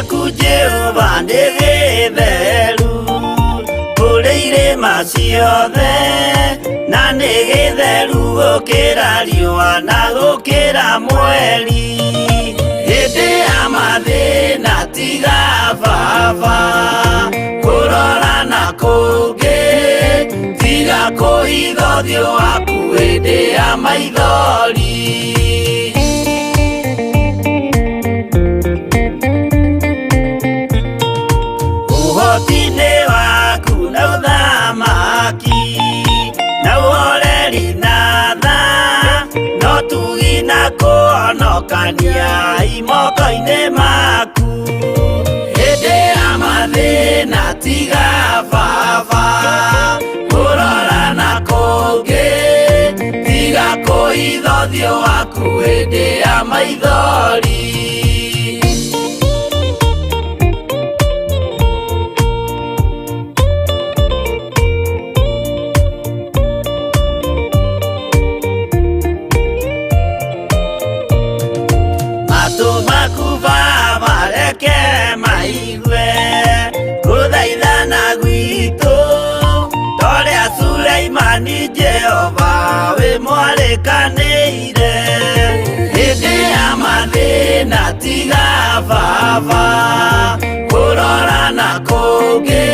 rĩaku Jehova nĩ gĩtheru, kũrĩ irĩma ciothe, na nĩ gĩtheru gũkĩra riũa na gũkĩra mweri. Hĩndĩ ya mathĩna tiga baba, kũrora na kũngĩ, tiga kũhitha ũthiũ waku hĩndĩ ya maithori. Ũhoti-inĩ waku na ũthamaki na ũhoreri na tha, no tugi na kũhonokania moko-inĩ maku. Hĩndĩ ya mathĩna tiga baba, kũrora na kũngĩ, tiga kũhitha ũthiũ waku hĩndĩ ya maithori. Matũ maku baba reke maigue gũthaithana gwitũ, torĩa Sulaimani Jehova wĩ mwarĩkanĩire. Hĩndĩ ya mathĩna tiga baba, kũrora na kũngĩ,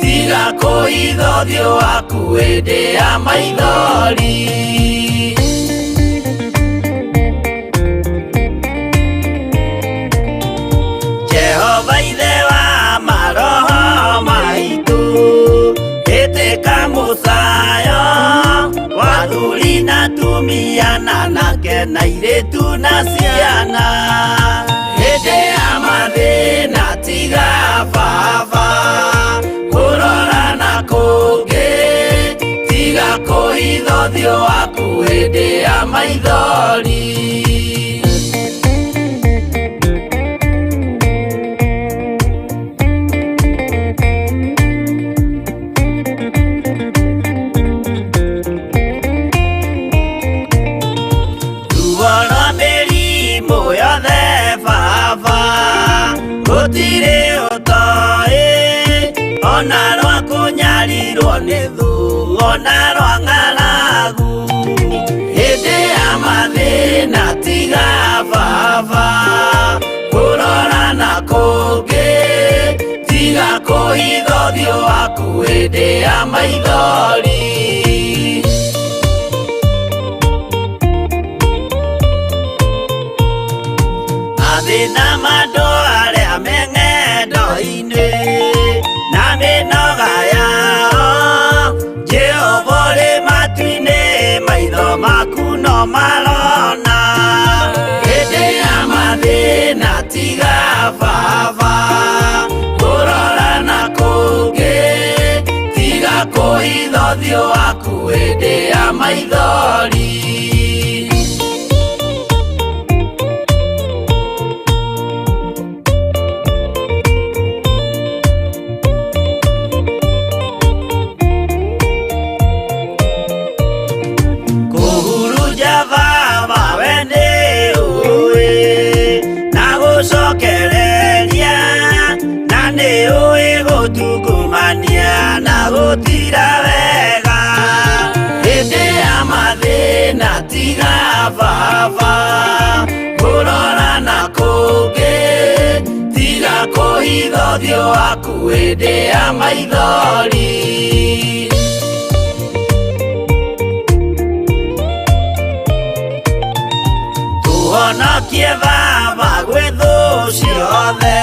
tiga kũhitha ũthiũ waku hĩndĩ ya maithori. Jehova ithe wa maroho maitũ, ĩtĩka mũcayo wa athuri na atumia na anake na airĩtu na ciana. Hĩndĩ ya mathĩna tiga baba, kũrora na kũngĩ, tiga kũhitha ũthiũ waku hĩndĩ ya maithori. Gũtirĩ ũtoĩ ona rwa kũnyarirwo nĩ thũ, ona rwa ng'aragu. Hĩndĩ ya mathĩna tiga baba, kũrora na kũngĩ, tiga kũhitha ũthiũ waku hĩndĩ ya maithori. Mathĩna mandũ arĩa me ng'endo-inĩ na mĩnoga yao, Jehova ũrĩ matu-inĩ, maitho maku no marona. Hĩndĩ ya mathĩna tiga baba, kũrora na kũngĩ, tiga kũhitha ũthiũ waku hĩndĩ ya maithori. Gũtungumania na gũtira wega. Hĩndĩ ya mathĩna tiga baba, kũrora na kũngĩ, tiga kũhitha ũthiũ waku hĩndĩ ya maithori. Tũhonokie baba gwĩ thũ ciothe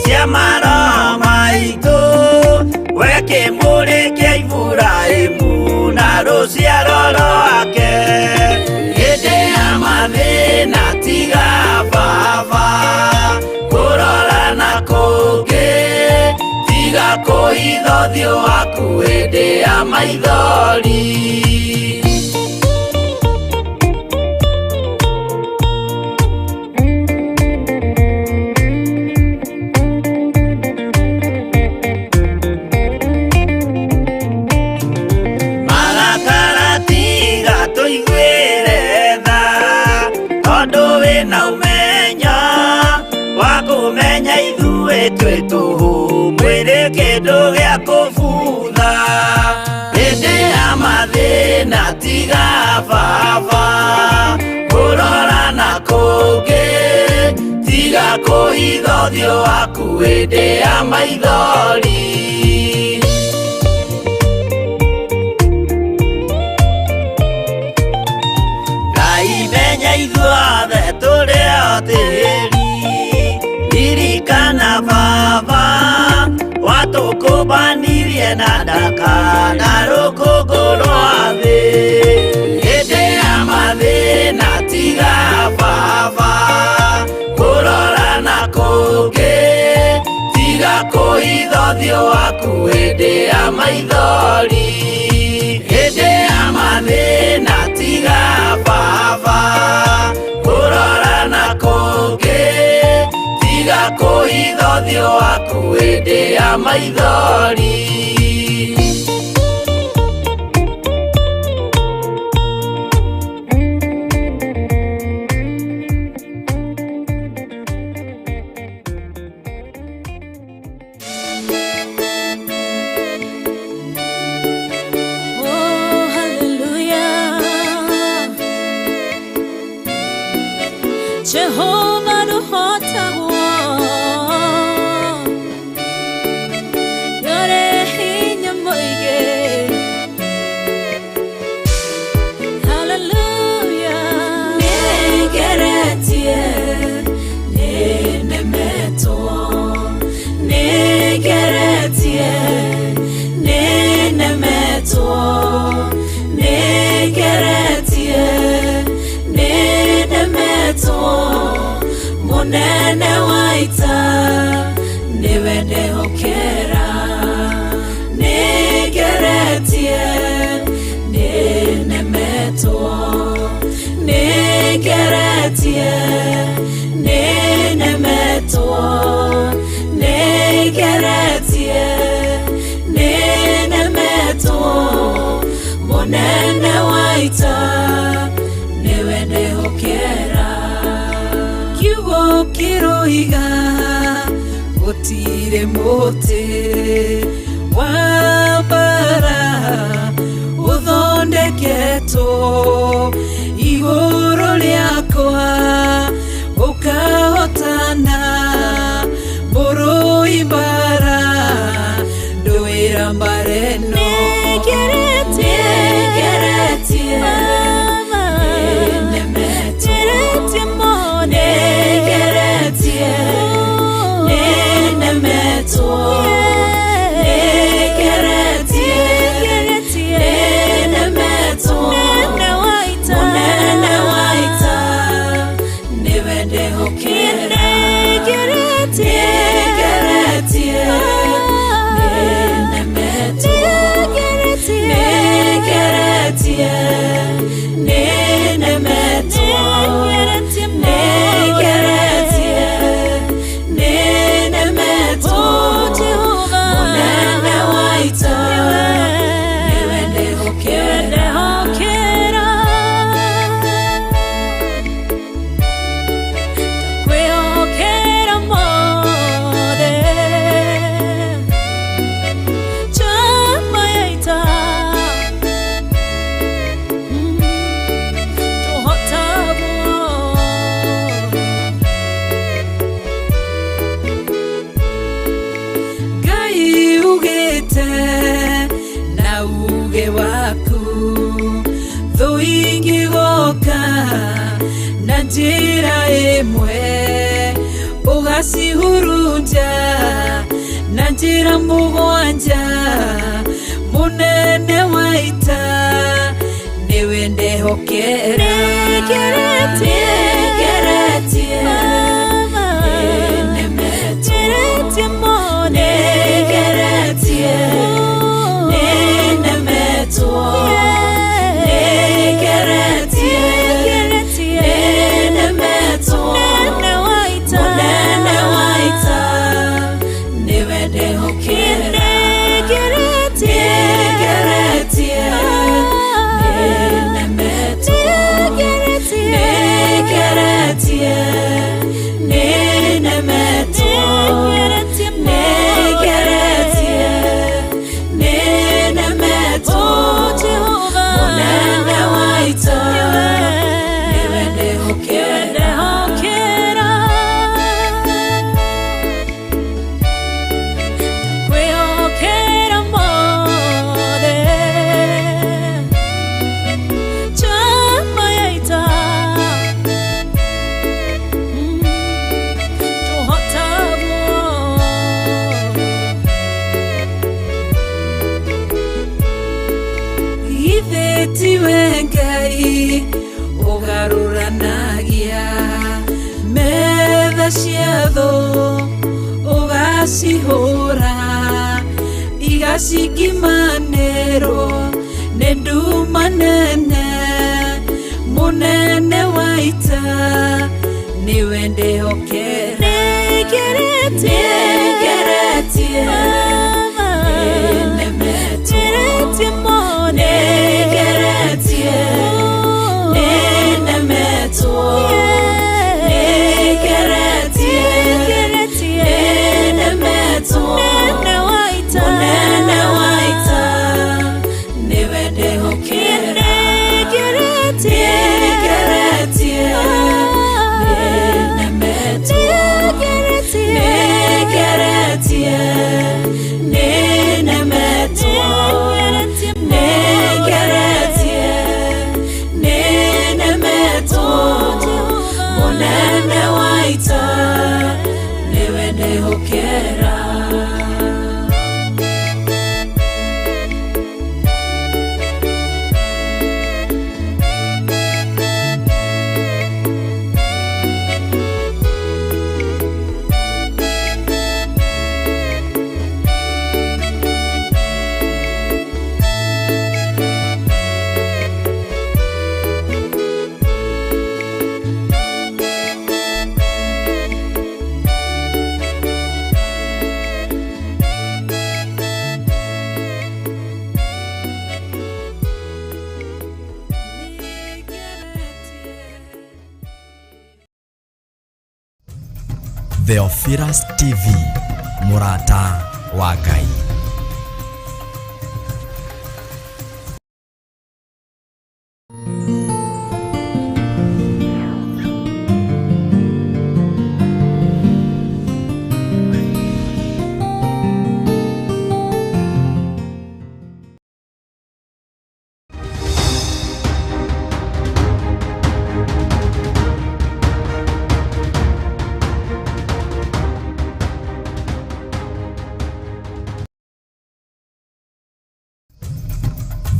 cia maroho maitũ, we kĩmũrĩ kĩa Iburahĩmu na rũciaro rwake. Hĩndĩ ya mathĩna tiga baba, kũrora na kũngĩ, tiga kũhitha ũthiũ waku hĩndĩ ya maithori. tondũ wĩna ũmenyo wa kũmenya wetwe tuhu mwiri kindu gia kubutha hindi ya mathina tiga baba kurora na kungi tiga kuhitha uthio waku hindi ya maithori Ngai menya ithuothe turi o tiri ririkana baba watukumbanirie na ndaka na rũkũngũ rwa thĩ hĩndĩ ya mathĩna tiga baba kũrora na kũngĩ tiga kũhitha ũthiũ waku hĩndĩ ya maithori hĩndĩ ya mathĩna tiga baba kũrora na kũngĩ tiga kũhitha ũthiũ waku hĩndĩ ya maithori Jehovah duhotaguo yore hinya moige hallelujah negeretie nenemeto negeretie nenemeto negeretie munene waita niwe ndehokera nigeretie ninemetwo nigeretie ninemetwo nigeretie ninemetwo munene waita niwe ndehokera kiroiga gutire muti wa bara uthondeketwo iguru riakwa ukahotana mburu ibara nduira mbareno njira imwe ugacihurunja na njira mugwanja munene waita niwe ndehokera ciatho ugacihũra igacikimanĩrwo nĩ nduma nene mũnene wa ita nĩwe ndĩhokera nĩngeretie Theophilus TV, Murata wa Ngai.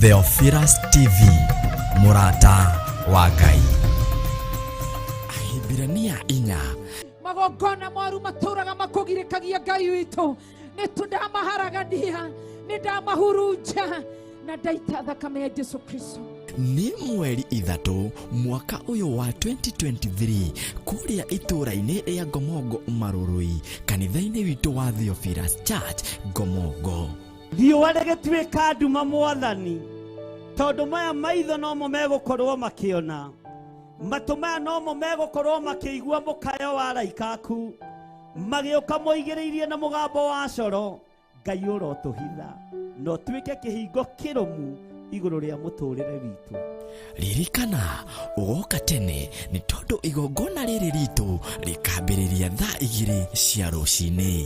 Theophilus TV, Murata wa Ngai. Ahibirania inya magongona moru maturaga makugirikagia Ngai witu nitundamaharagania nindamahurunja na ndaita thakame ya Jesu Kristo. Ni mweri ithatu mwaka uyu wa 2023 kuria itura-ini ria Ngomongo Marurui kanitha-ini witu wa Theophilus Church Ngomongo. Riũa rĩgĩtuĩka nduma Mwathani, tondũ maya maitho nomo megũkorwo makĩona, matũ maya nomo megũkorwo makĩigua mũkayo wa araikaku, magĩũka moigĩrĩirie na mũgambo wa coro, Ngai ũrotũhitha na ũtuĩke kĩhingo kĩrũmu igũrũ rĩa mũtũrĩre witũ. Ririkana ugoka tene nĩ tondũ igongona rĩrĩ ritũ rĩkambĩrĩria thaa 2 cia rũcinĩ.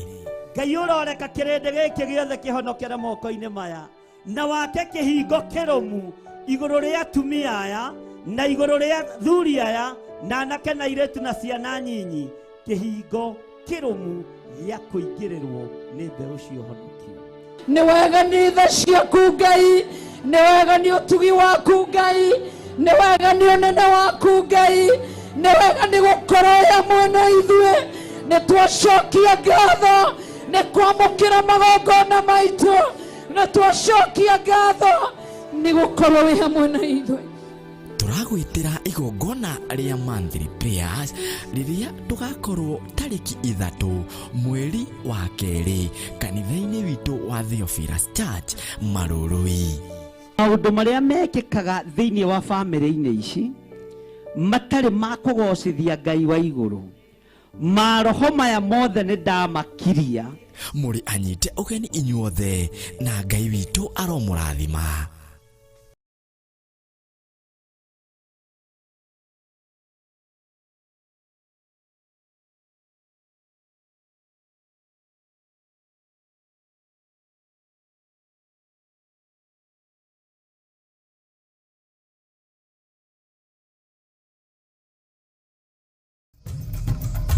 Ngai ũroreka kĩrĩndĩ gĩkĩ gĩothe kĩhonokere moko-inĩ maya na wake kĩhingo kĩrũmu igũrũ rĩa atumia aya na igũrũ rĩa thuri aya na anake na airĩtu na ciana nyinyi, kĩhingo kĩrũmu gĩa kũingĩrĩrwo nĩ mbeũ cia ũhonokio. Nĩ wega nĩ tha ciaku Ngai, nĩ wega nĩ ũtugi waku Ngai, nĩ wega nĩ ũnene waku Ngai, nĩ wega nĩ gũkorwo hamwe na ithuĩ, nĩ twacokia ngatho nĩ kwamũkĩra magongona maitũ, nĩ twacokia ngatho nĩ gũkorwo wĩ hamwe na ithuĩ. Turagwĩtĩra igongona rĩa monthly prayers rĩrĩa tũgakorwo tarĩki 3 mweri wa 2 kanitha-inĩ witũ wa Theophilus Church Marurui. Maũndũ marĩa mekĩkaga thĩinĩ wa bamĩrĩ-inĩ ici matarĩ ma kũgocithia Ngai wa igũrũ, maroho maya mothe nĩ ndamakiria. Mũrĩ anyite ũgeni inyuothe na Ngai witũ aromũrathima.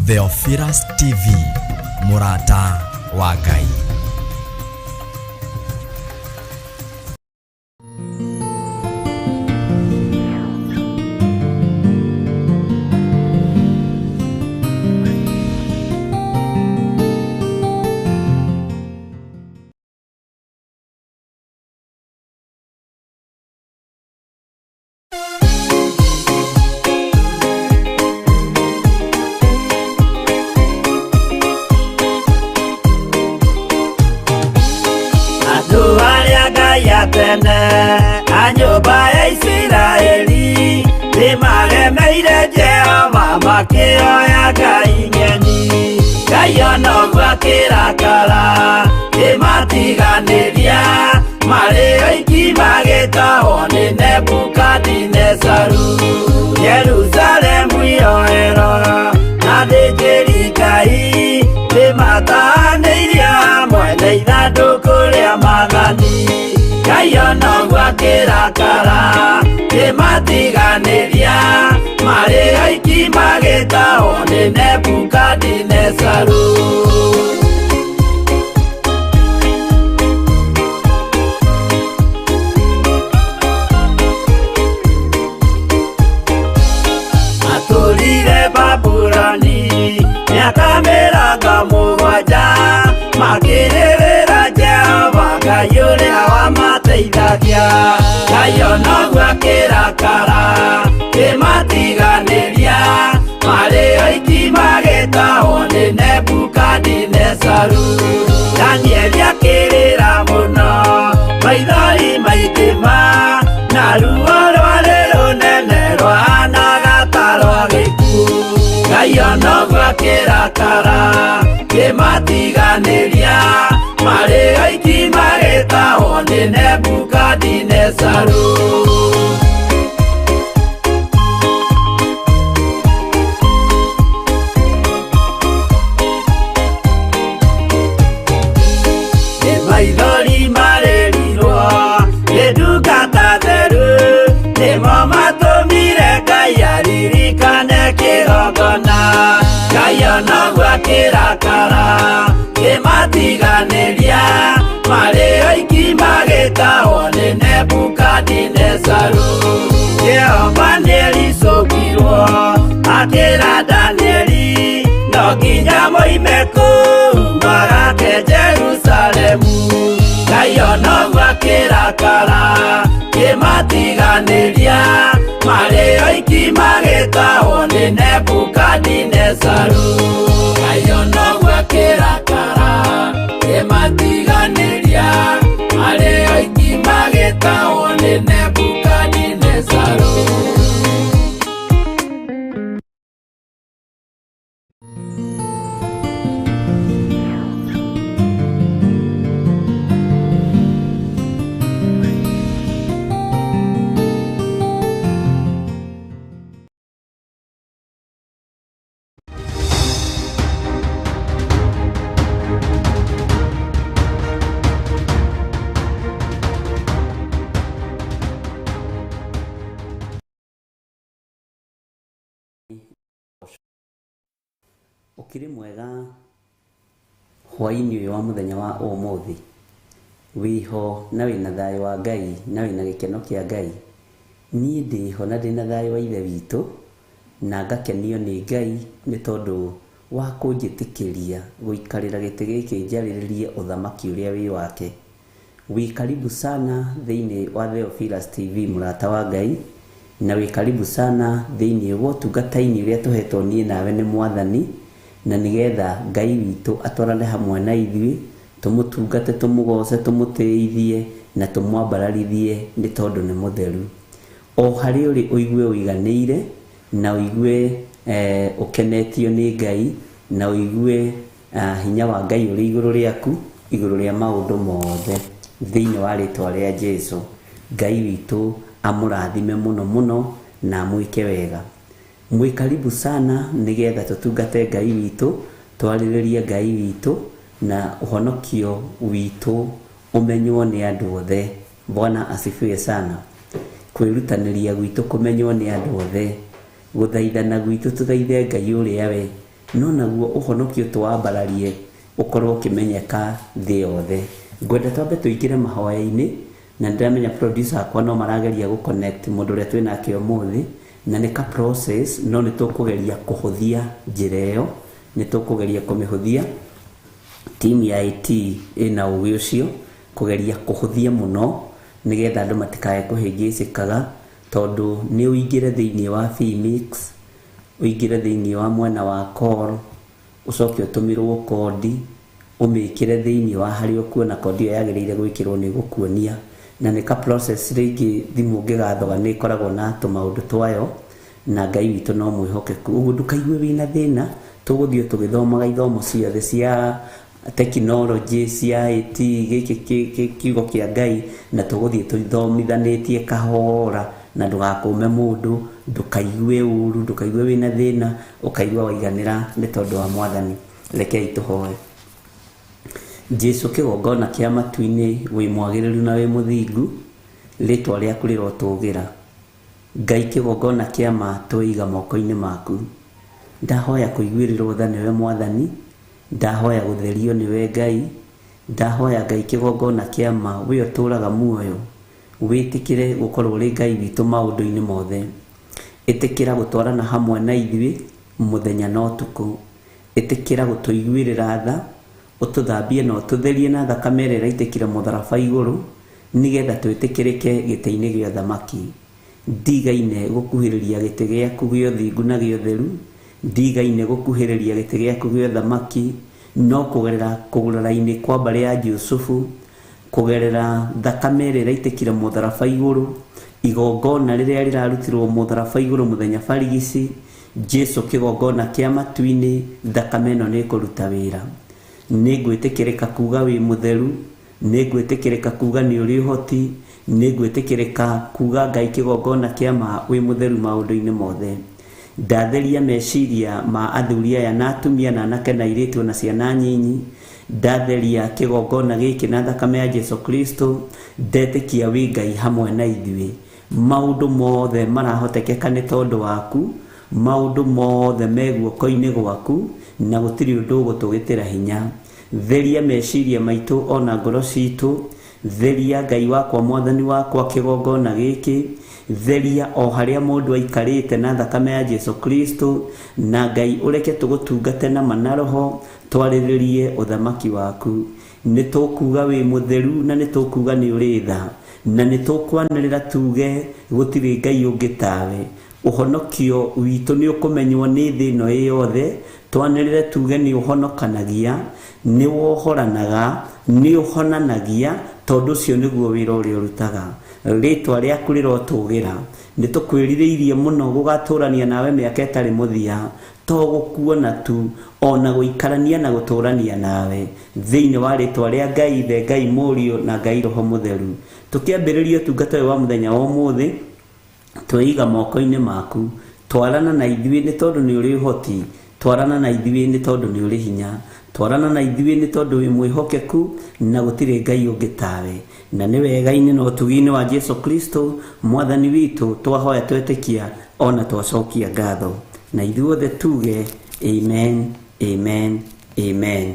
Theophilus TV, Murata wa Ngai. makĩoya Ngai ng'eni. Ngai ona ũguo akĩrakara kĩmatiganĩria, marĩ oiki magĩtahwo nĩ Nebukadinezaru. Jerusalemu iroero na thĩnjĩri Ngai nĩmatahanĩirie hamwe na ithandũkũ rĩa Mwathani. Ngai ona ũguo akĩrakara kĩmatiganĩria, marĩ oiki magĩtahwo nĩ Nebukadinezaru. Matũrire Babuloni mĩaka mĩrongo mũgwanja, makĩrĩrĩra Jehova Ngai ũrĩa wamateithagia. Ngai ona ũguo akĩrakara kĩmatiganĩria, marĩ oiki magĩtahwo nĩ Nebukadinezaru. Danieli akĩrĩra mũno, maithori maithima, na ruo rwarĩ rũnene rwahanaga ta rwa gĩkuũ. Ngai ona ũguo akĩrakara kĩmatiganĩria, marĩ oiki magĩtahwo nĩ Nebukadinezaru. Maithori marĩrirwo nĩ ndungata theru, nĩmo matũmire Ngai aririkane kĩgongona. Ngai ona ũguo akĩrakara kĩmatiganĩria, marĩ oiki magĩtahwo nĩ Nebukadinezaru. Jehova nĩericũkirwo akĩra Danieli, no nginya moime kũu magake Jerusalemu. Ngai ona ũguo akĩrakara kĩmatiganĩria, marĩ oiki magĩtahwo nĩ Nebukadinezaru. Ngai ona ũguo akĩrakara kĩmatiganĩria, marĩ oiki magĩtahwo nĩ Nebukadinezaru. Ũkĩrĩ mwega hwaĩ-inĩ ũyũ wa mũthenya wa ũmũthĩ, wĩho na wĩna thayũ wa Ngai na wĩna gĩkeno kĩa Ngai. Niĩ ndĩho na ndĩna thayũ wa Ithe witũ, na ngakenio nĩ Ngai nĩ tondũ wa kũnjĩtĩkĩria gũikarĩra gĩtĩ gĩkĩ njarĩrĩrie ũthamaki ũrĩa wĩ wake. Wĩ karibu sana thĩinĩ wa Theophilus TV mũrata wa Ngai, na wĩ karibu sana thĩinĩ wa ũtungata-inĩ ũrĩa tũhetwo niĩ nawe nĩ Mwathani, na nĩgetha Ngai witũ atwarane hamwe na ithuĩ, tũmũtungate, tũmũgoce, tũmũtĩithie na tũmwambararithie nĩ tondũ nĩ mũtheru. O harĩ ũrĩ ũigue ũiganĩire na ũigue ũkenetio nĩ Ngai, na ũigue hinya wa Ngai ũrĩ igũrũ rĩaku, igũrũ rĩa maũndũ mothe thĩinĩ wa rĩtwa rĩa Jesũ. Ngai witũ amũrathime mũno mũno na amwĩke wega. Mwĩ karibu sana nĩgetha tũtungate Ngai witũ, twarĩrĩrie Ngai witũ na ũhonokio witũ ũmenywo nĩ andũ othe. Bwana asifiwe sana. Kwĩrutanĩria gwitũ kũmenywo nĩ andũ othe, gũthaithana gwitũ tũthaithe Ngai ũrĩa we, no naguo ũhonokio tũwambararie ũkorwo ũkĩmenyeka thĩ yothe. Ngwenda twambe tũingĩre mahoya-inĩ, na ndĩramenya producer akwa no marageria gũconnect mũndũ ũrĩa twĩ nake ũmũthĩ, na nĩ ka process, no nĩ tũkũgeria kũhũthia njĩra ĩyo, nĩ tũkũgeria kũmĩhũthia. Team ya IT ĩna ũgĩ ũcio kũgeria kũhũthia mũno nĩgetha andũ matikae kũhĩngĩcĩkaga, tondũ nĩ ũingĩre thĩinĩ wa Vmix, ũingĩre thĩinĩ wa mwena wa call, ũcoke ũtũmĩrwo kodi, ũmĩkĩre thĩinĩ wa harĩa ũkuona kodi ĩyo yagĩrĩire gwĩkĩrwo nĩ gũkuonia, na nĩ ka process rĩngĩ thimũ ũngĩgathoga nĩ ĩkoragwo na tũmaũndũ twayo, na Ngai witũ no mwĩhokeku. Ũguo ndũkaigue wĩna thĩna, tũgũthiĩ tũgĩthomaga ithomo ciothe cia tekinoronjĩ cia IT gĩkĩ kiugo kĩa Ngai, na tũgũthiĩ tũthomithanĩtie kahora, na ndũgakũme mũndũ, ndũkaigue ũru, ndũkaigue wĩna thĩna, ũkaigua waiganĩra nĩ tondũ wa Mwathani. Rekei tũhoe. Jesu kĩgongona kĩa matu-inĩ, wĩ mwagĩrĩru na wĩ mũthingu, rĩtwa rĩaku rĩrotũgĩra. Ngai kĩgongona kĩa ma twĩiga moko-inĩ maku. Ndahoya kũiguĩrĩrwo tha nĩwe Mwathani, ndahoya gũtherio nĩwe Ngai, ndahoya Ngai kĩgongona kĩa ma wĩ ũtũraga muoyo, wĩtĩkĩre gũkorwo ũrĩ Ngai witũ maũndũ-inĩ mothe. Ĩtĩkĩra gũtwarana hamwe na ithuĩ mũthenya na ũtukũ. Ĩtĩkĩra gũtũiguĩrĩra tha, ũtũthambie na ũtũtherie na thakame ĩrĩa ĩraitĩkire mũtharaba igũrũ, nĩgetha twĩtĩkĩrĩke gĩtĩ-inĩ gĩa ũthamaki. Ndigaine gũkuhĩrĩria gĩtĩ gĩaku gĩa ũthingu na gĩa ũtheru, ndigaine gũkuhĩrĩria gĩtĩ gĩaku gĩa ũthamaki, no kũgerera kũgũrara-inĩ kwa mbarĩ ya Jusufu, kũgerera thakame ĩrĩa ĩraitĩkire mũtharaba igũrũ, igongona rĩrĩa rĩrarutirwo mũtharaba igũrũ mũthenya barigici, Jesu kĩgongona kĩa matu-inĩ, thakame ĩno nĩ ĩkũruta wĩra. Nĩngwĩtĩkĩrĩka kuga wĩ mũtheru, nĩngwĩtĩkĩrĩka kuga nĩ ũrĩ ũhoti, nĩngwĩtĩkĩrĩka kuga Ngai kĩgongona kĩa ma wĩ mũtheru maũndũ-inĩ mothe. Ndatheria meciria ma athuri aya na atumia na anake na airĩtu na ciana nyinyi, ndatheria kĩgongona gĩkĩ na thakame ya Jesu Kristo, ndetĩkia wĩ Ngai hamwe na ithuĩ. Maũndũ mothe marahotekeka nĩ tondũ waku, maũndũ mothe me guoko-inĩ gwaku, na gũtirĩ ũndũ ũgũtũgĩtĩra hinya. Theria meciria maitũ ona ngoro citũ, theria Ngai wakwa Mwathani wakwa kĩgongona gĩkĩ, theria o harĩa mũndũ aikarĩte na thakame ya Jesu Kristo, na Ngai ũreke tũgũtungate na manaroho, twarĩrĩrie ũthamaki waku. Nĩ tũkuga wĩ mũtheru na nĩ tũkuga nĩ ũrĩ tha, na nĩ tũkwanĩrĩra tuge gũtirĩ Ngai ũngĩ tawe. Ũhonokio witũ nĩ ũkũmenywo nĩ thĩ ĩno yothe, twanĩrĩre tuge nĩ ũhonokanagia, nĩ wohoranaga, nĩ ũhonanagia, tondũ ũcio nĩguo wĩra ũrĩa ũrutaga. Rĩtwa rĩaku rĩrotũgĩra, nĩ tũkwĩrirĩirie mũno gũgatũrania nawe mĩaka ĩtarĩ mũthia, to gũkuona tu, ona gũikarania na gũtũrania nawe thĩinĩ wa rĩtwa rĩa Ngai Ithe, Ngai Mũriũ na Ngai Roho Mũtheru. Tũkĩambĩrĩria ũtungata ũyũ wa mũthenya wa ũmũthĩ, twĩiga moko-inĩ maku. Twarana na ithuĩ nĩ tondũ nĩ ũrĩ ũhoti, twarana na ithuĩ nĩ tondũ nĩ ũrĩ hinya, twarana na ithuĩ nĩ tondũ wĩ mwĩhokeku na gũtirĩ Ngai ũngĩ tawe. Na nĩ wega-inĩ na ũtugi-inĩ wa Jesu Kristo Mwathani witũ twahoya twetĩkia ona twacokia ngatho. Na ithuothe tuge amen, amen, amen.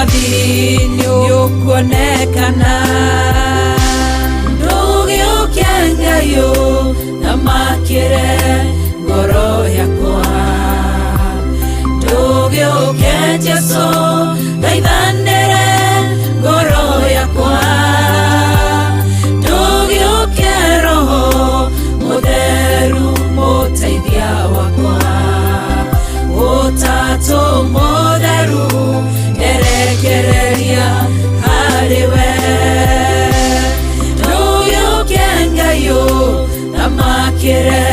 wewathi nĩũkuonekana ndũgĩũke Ngai ũthamakĩre ngoro yakwa ndũgĩũke Jesũ thaithanĩre ngoro yakwa ndũgĩũke Roho Mũtheru mũteithia wakwa Ũtatũ Mũtheru erekereria harĩwe ndũgĩũke Ngai ũthamakĩre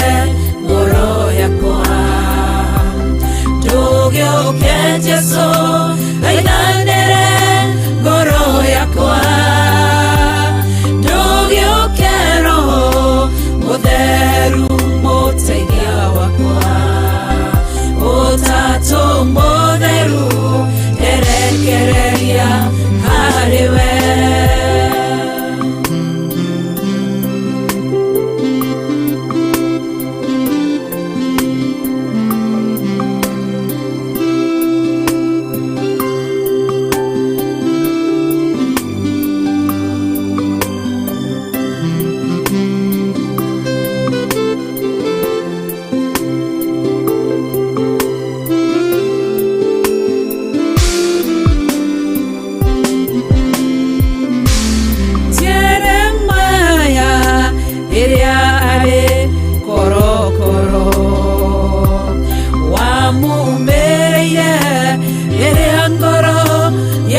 ngoro yakwa ndũgĩũke Jesũ thaithanĩre ngoro yakwa ndũgĩũke Roho Mũtheru mũteithia wakwa Ũtatũ Mũtheru erekereria harĩwe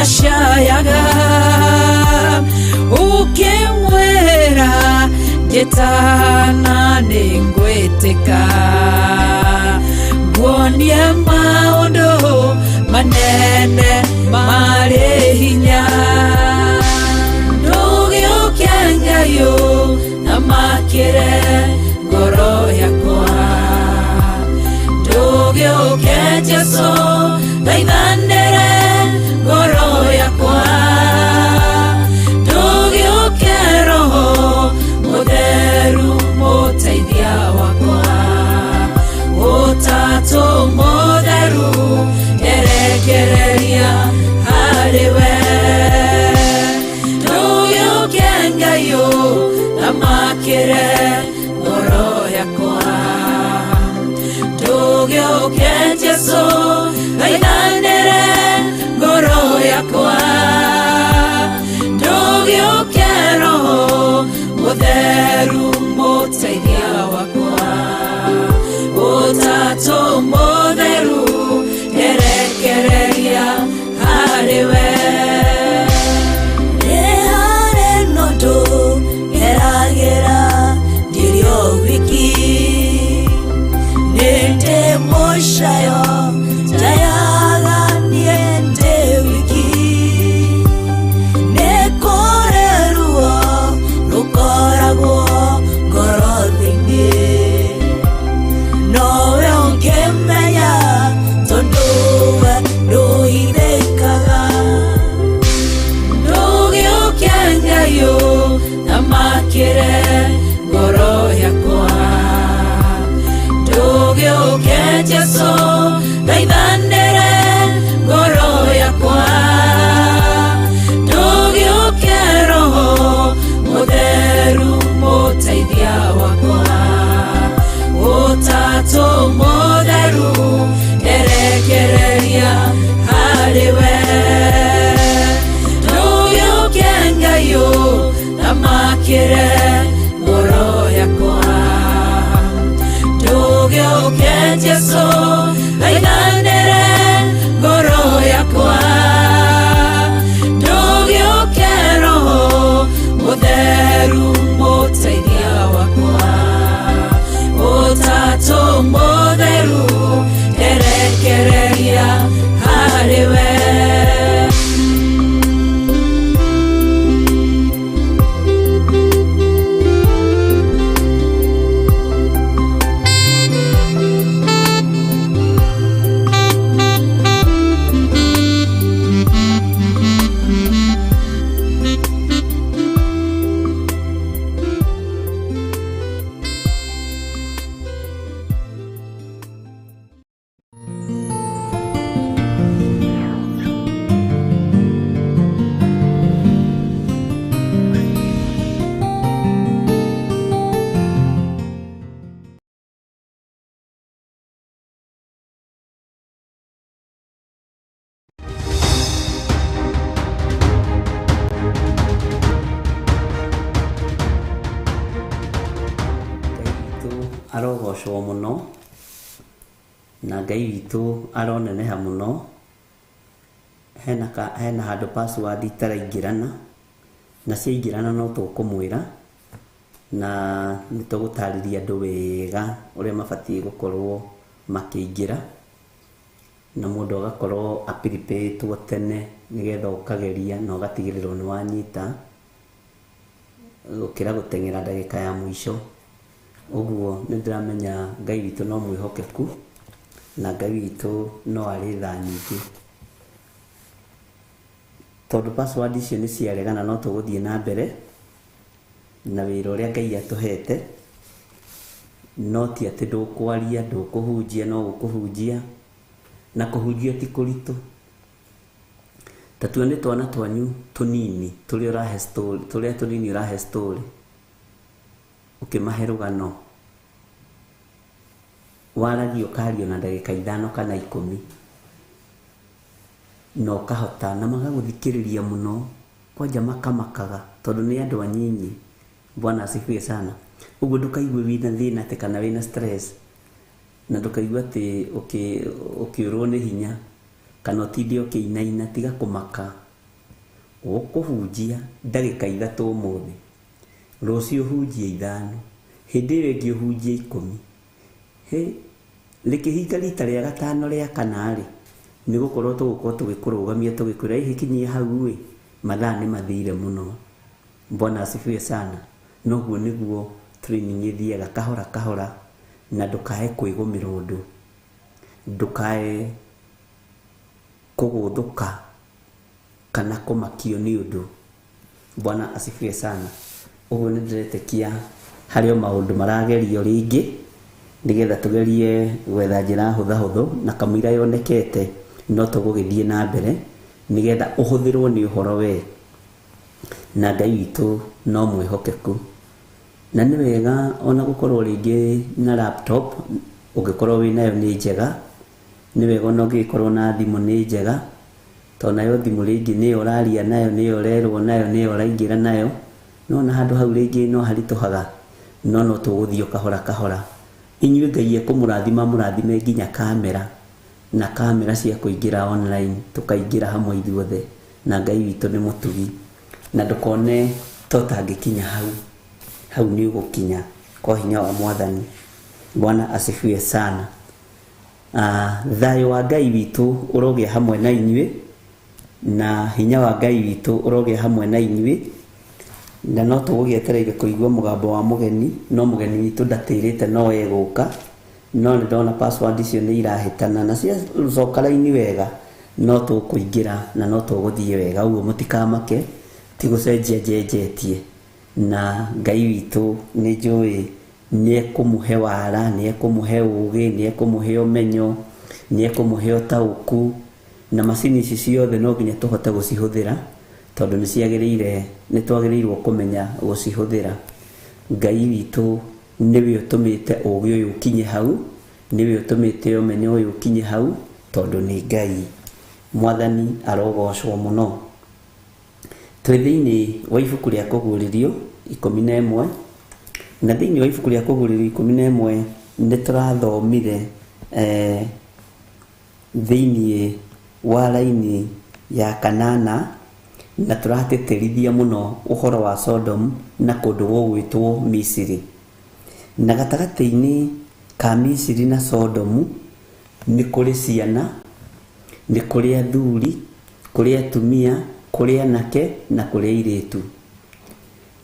shayaga ukimwera jetana ningweteka nguonie maundu manene marĩ hinya ndũgĩũke Ngai ũthamakĩre ngoro yakwa ndũgĩũke Jesũ thaithanĩre ngoro yakwa ndũgĩũke Roho Mũtheru mũteithia wakwa Ũtatũ Mũtheru erekereria harĩwe ndũgĩũke Ngai ũthamakĩre ngoro yakwa ndũgĩũke Jesũ thaithanĩre ngoro yakwa ndũgĩũke Roho Mũtheru mũteithia wakwa Ũtatũ Mũtheru erekereria harĩwe nĩ harĩ nũndũ ngeragĩra ndirĩ o wiki nĩ ndĩ mũcayo ndayaga niĩ ndĩ wiki nĩ kũrĩ ruo rũkoragwo ngoro-inĩ nowe ũngĩmenya tondũ we ndũhithĩkaga ndũgĩũke Ngai ũthamakĩre ngoro yakwa ndũgĩũke Jesũ thaithanĩre ngoro yakwa ndũgĩũke Roho Mũtheru mũteithia wakwa Ũtatũ Mũtheru erekereria harĩwe ndũgĩũke Ngai ũthamakĩre ngoro yakwa ndũgĩũke Jesũ thaithanĩre ngoro yakwa ndũgĩũke Roho Mũtheru mũteithia wakwa Ũtatũ Mũtheru erekereria harĩwe arogocwo muno na Ngai witũ aroneneha muno. Hena handũ password itaraingĩrana, na ciaingĩrana no tũkũmwĩra na nĩtũgũtarĩria andũ wega ũrĩa mabatiĩ gũkorwo makĩingĩra, na mũndũ agakorwo apiripĩtwo tene nĩgetha ũkageria na ũgatigĩrĩrwo nĩ wanyita gũkĩra gũteng'era ndagĩka ya mũico. Ũguo nĩndĩramenya Ngai witũ no mwĩhokeku na Ngai witũ no arĩ tha nyingĩ. Tondũ password icio nĩ ciaregana no tũgũthiĩ na mbere na wĩra ũrĩa Ngai atũhete. No ti atĩ ndũkwaria, ndũkũhunjia, no gũkũhunjia, na kũhunjia ti kũritũ. Ta tuone twana twanyu tũnini tũrĩa tũnini ũrahe story, ũkĩmahe rũgano, waragia ũkario na ndagĩka 5 kana 10, na ũkahota na magagũthikĩrĩria mũno, kwanja makamakaga tondũ nĩ andũ anyinyi. Bwana asifiwe sana. Ũguo ndũkaigue wĩna thĩna atĩ kana wĩna stress, na ndũkaigue atĩ ũkĩũrwo nĩ hinya kana ũtinde ũkĩinaina. Tiga kũmaka, ũkũhunjia ndagĩka 3 ũmũthĩ, rũciũ ũhunjie 5, hĩndĩ ĩyo ĩngĩ ũhunjie 10. Rĩkĩhinga rita rĩa gatano rĩa kana-rĩ, nĩgũkorwo tũgũkorwo tũgĩkũrũgamia tũgĩkwĩra ihikinyie hau, mathaa nĩ mathire mũno. Bwana asifiwe sana. Noguo nĩguo training ĩthiaga kahora kahora, na ndũkae kwĩgũmĩra ũndũ, ndũkae kũgũthũka kana kũmakio nĩ ũndũ. Bwana asifiwe sana. Ũguo nĩndĩretĩkia harĩ maũndũ maragerio rĩngĩ, nĩgetha tũgerie gwetha njĩra hũthahũthũ na kamũira yonekete no tũgũgĩthiĩ na mbere nĩgetha ũhũthĩrwo nĩ ũhoro we, na Ngai witũ no mwĩhokeku. Na nĩ wega ona gũkorwo rĩngĩ na laptop, ũngĩkorwo wĩnayo nĩ njega. Nĩ wega ona ũngĩkorwo na thimũ nĩ njega, tondũ nayo thimũ rĩngĩ nĩyo ũraria nayo, nĩyo ũrerwo nayo, nĩyo ũraingĩra nayo, no na handũ hau rĩngĩ no haritũhaga, no tũgũthiĩ kahora kahora. Inyuĩ Ngai ekũmũrathima mũrathime nginya kamera, na kamera cia kũingĩra online, tũkaingĩra hamwe ithuothe, na Ngai witũ nĩ mũtugi, na ndũkone tũtangĩkinya hau nĩ ũgũkinya kwa hinya wa Mwathani. Bwana asifiwe sana. Thayũ wa Ngai witũ ũrogĩa hamwe na inyuĩ, na hinya wa Ngai witũ ũrogĩa hamwe na inyuĩ, na no tũgũgĩetereire kũigua mũgambo wa mũgeni, no mũgeni witũ ndatĩrĩte no egũka, no nĩndona password icio nĩ irahĩtana na ciacoka raini wega, no tũkũingĩra na no tũgũthiĩ wega. Ũguo mũtikamake, ti gũcenjia njenjetie, na Ngai witũ nĩ njũĩ nĩ ekũmũhe wara, nĩ ekũmũhe ũgĩ, nĩ ekũmũhe ũmenyo, nĩ ekũmũhe ũtaũku, na macini ici ciothe no nginya tũhote gũcihũthĩra, tondũ nĩ twagĩrĩirwo kũmenya gũcihũthĩra. Ngai witũ nĩwe ũtũmĩte ũgĩ ũyũ ũkinye hau, nĩwe ũtũmĩte ũmenyo ũyũ ũkinye hau, tondũ nĩ Ngai. Mwathani arogocwo mũno. Twĩ thĩinĩ wa ibuku rĩa Kũguũrĩrio 11, na thĩinĩ wa ibuku rĩa Kũguũrĩrio 11 nĩ tũrathomire thĩinĩ wa raini ya 8, na tũratĩtĩrithia mũno ũhoro wa Sodom na kũndũ gwĩtwo Misiri. Na gatagatĩ-inĩ ka Misiri na Sodom nĩ kũrĩ ciana, nĩ kũrĩ athuri, kũrĩ atumia, kũrĩ anake na kũrĩ airĩtu.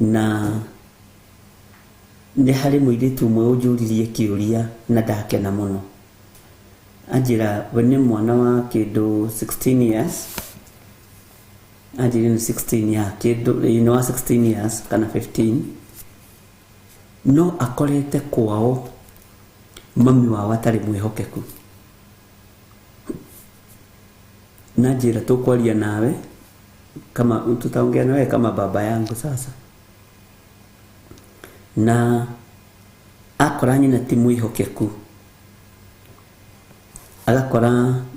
Na nĩ harĩ mũirĩtu ũmwe ũnjũririe kĩũria na ndakena mũno. Anjĩra we nĩ mwana wa kĩndũ 16 years, anjĩra nĩ 16 ya kĩndũ wa 16 years kana 15, no akorete kwao mami wao atarĩ mwĩhokeku. Na njĩra tũkwaria nawe kama tutaongea nawe kama baba yangu sasa. Na akora nyina ti mwĩhokeku, agakora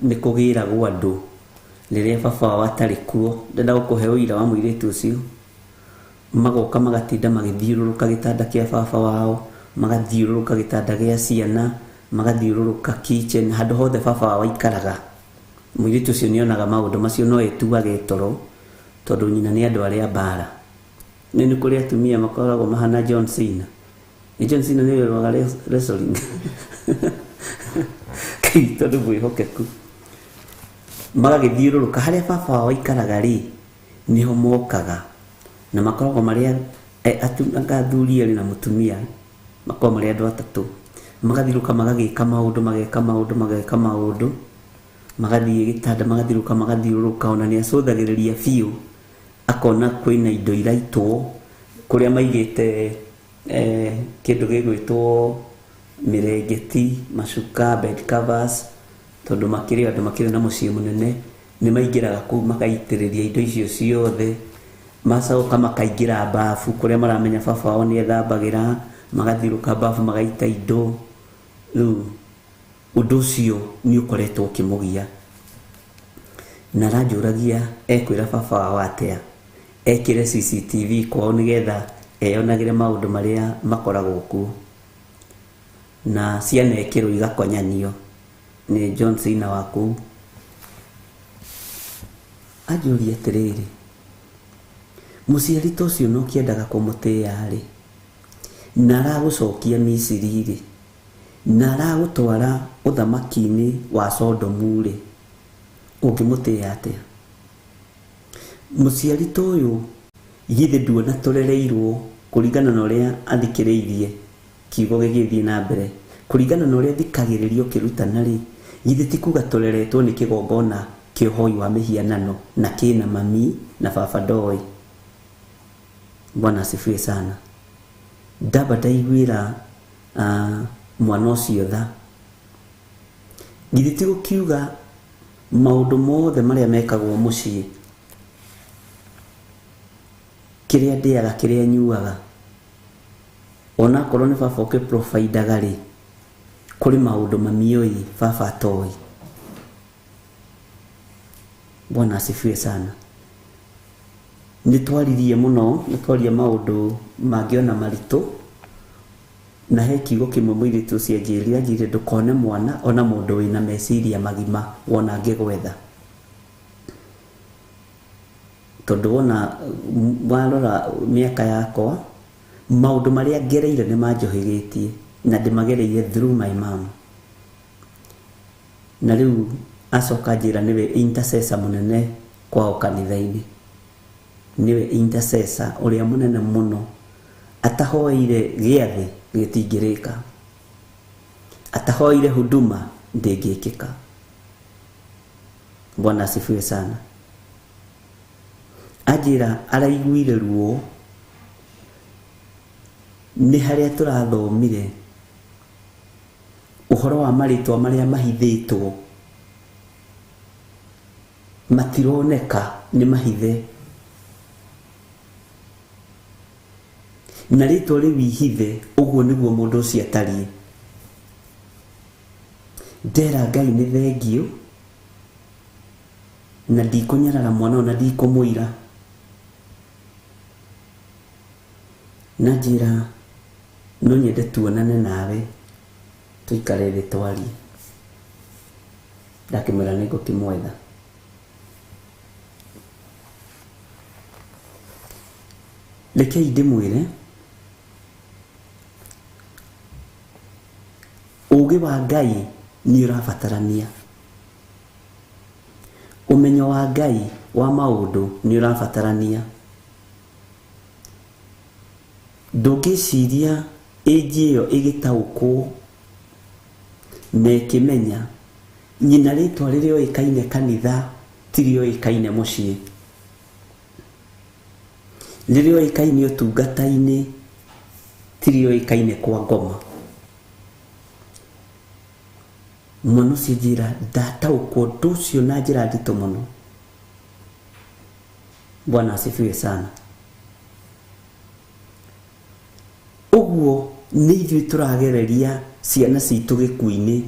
nĩ kũgĩragwo andũ rĩrĩa baba wao atarĩ kuo. Ndenda gũkũhe ũira wa mũirĩtu ũcio, magoka magatinda magĩthiũrũrũka gĩtanda kĩa baba wao, magathiũrũrũka gĩtanda gĩa ciana, magathiũrũrũka kitchen, handũ hothe baba wao aikaraga. Mũirĩtu ũcio nĩonaga maũndũ macio no etuage toro tondũ nyina nĩ andũ arĩa mbara. Nĩ kũrĩ atumia makoragwo mahana John Cena. John Cena nĩ wĩrwaga wrestling. Tondũ mwĩhokeku. Magagĩthiũrũrũka harĩa baba wao aikaraga rĩ, niho mokaga na makoragwo marĩa athuri erĩ na mũtumia, makoragwo marĩ andũ atatũ. Magathiũrũrũka magagĩka maũndũ, magathiĩ gĩtanda, magathiũrũrũka, ona nĩ acũthagĩrĩria biũ, akona kwĩna indo iraitwo kũrĩa maigĩte kĩndũ gĩgwĩtwo mĩrengeti, macuka, bed covers, tondũ makĩrĩ andũ makĩrĩ na mũciĩ mũnene, nĩ maingĩraga kũu magaitĩrĩria indo icio ciothe, macoka makaingĩra bafu kũrĩa maramenya baba wao nĩ ethambagĩra, magathiũrũrũka bafu magaita indo. Rĩu ũndũ ũcio nĩ ũkoretwo ũkĩmũgia, na aranjũragia ekwĩra baba wao atĩa ekĩre CCTV kwao nĩgetha eyonagĩre maũndũ marĩa makoragwo kuo, na ciana ekĩrwo igakonyanio nĩ John Cena wa kũu. Anjũria atĩrĩrĩ, mũciari ta ũcio no kĩendaga kũmũtĩya rĩ, na aragũcokia Misiri rĩ, na aragũtwara ũthamaki-inĩ wa Sodomu rĩ, ũngĩmũtĩya atĩa? Mũciari ta ũyũ githĩ nduona tũrereirwo kũringana na ũrĩa athikĩrĩirie kiugo gĩgĩthiĩ na mbere, kũringana na ũrĩa thikagĩrĩrio kĩrutana rĩ, githĩ ti kuga tũreretwo nĩ kĩgongona kĩa ũhoi wa mĩhianano na kĩna mami na baba ndoĩ? Bwana asifiwe sana. Ndamba ndaiguĩra mwana ũcio tha, githĩ ti gũkiuga maũndũ mothe marĩa mekagwo mũciĩ, kĩrĩa ndĩaga, kĩrĩa nyuaga, ona akorwo nĩ baba ũkĩprovidaga rĩ, kũrĩ maũndũ mamioi baba atoĩ. Bwana asifiwe sana. Nĩtwaririe mũno, nĩtwaria maũndũ mangĩona maritũ, na he kiugo kĩmwe mũirĩtu ũcio anjĩrire ndũkone mwana ona mũndũ wĩna meciria magima wona angĩgwetha, tondũ wona warora mĩaka yakwa, maũndũ marĩa ngereire nĩ manjohĩgĩtie na ndĩmagereire through my mom. Na rĩu acoka njĩra nĩwe intercessor mũnene kwao kanitha-inĩ, nĩwe intercessor ũrĩa mũnene mũno, atahoire gĩathĩ gĩtingĩrĩka, atahoire huduma ndĩngĩkĩka. Bwana asifiwe sana. Anjĩra araiguire ruo nĩ harĩa tũrathomire ũhoro wa marĩtwa marĩa mahithĩtwo, matironeka, nĩ mahithe, na rĩtwa rĩu ihithe, ũguo nĩguo mũndũ ũcio atariĩ. Ndera Ngai nĩ thengio, na ndikũnyarara mwana ona ndikũmũira. Na njĩra no nyende tuonane nawe, tũikare thĩ twarie. Ndakĩmwĩra nĩngũkĩmwetha. Rekei ndĩmwĩre, ũũgĩ wa Ngai nĩ ũrabatarania, ũmenyo wa Ngai wa maũndũ nĩ ũrabatarania. Ndũngĩciria ĩnji ĩyo ĩgĩtaũkwo na ĩkĩmenya nyina rĩtwa rĩrĩoĩkaine kanitha ti rĩoĩkaine mũciĩ, rĩrĩoĩkaine ũtungata-inĩ ti rĩoĩkaine kwa ngoma. Mwana ũcio njĩra ndataũkwo ũndũ ũcio na njĩra nditũ mũno. Bwana asifiwe sana. Ũguo nĩ ithuĩ tũragereria ciana citũ gĩkuũ-inĩ,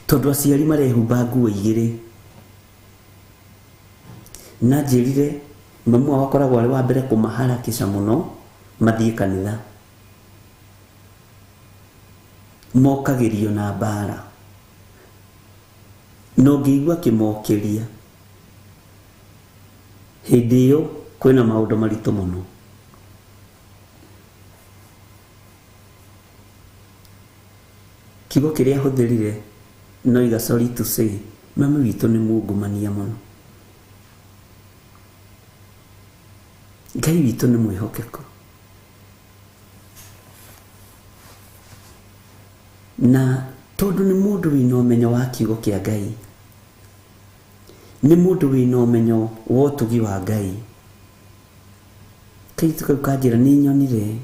tondũ aciari marehumba nguo igĩrĩ. Na njĩrire mamu wao akoragwo arĩ wa mbere kũmaharakisha mũno mathiĩ kanitha, mokagirio na bara no ngĩigua kĩmokeria hĩndĩ ĩyo kwĩna maũndũ maritũ mũno. Kiugo kĩrĩa hũthĩrire noiga sorry to say mami witũ nĩ mungumania mũno. Ngai witũ nĩ mwĩhokeku na tondũ nĩ mũndũ wĩna ũmenyo wa kiugo kĩa Ngai, nĩ mũndũ wĩna ũmenyo wa ũtugi wa Ngai. Kaitũ kau kanjĩra nĩ nyonire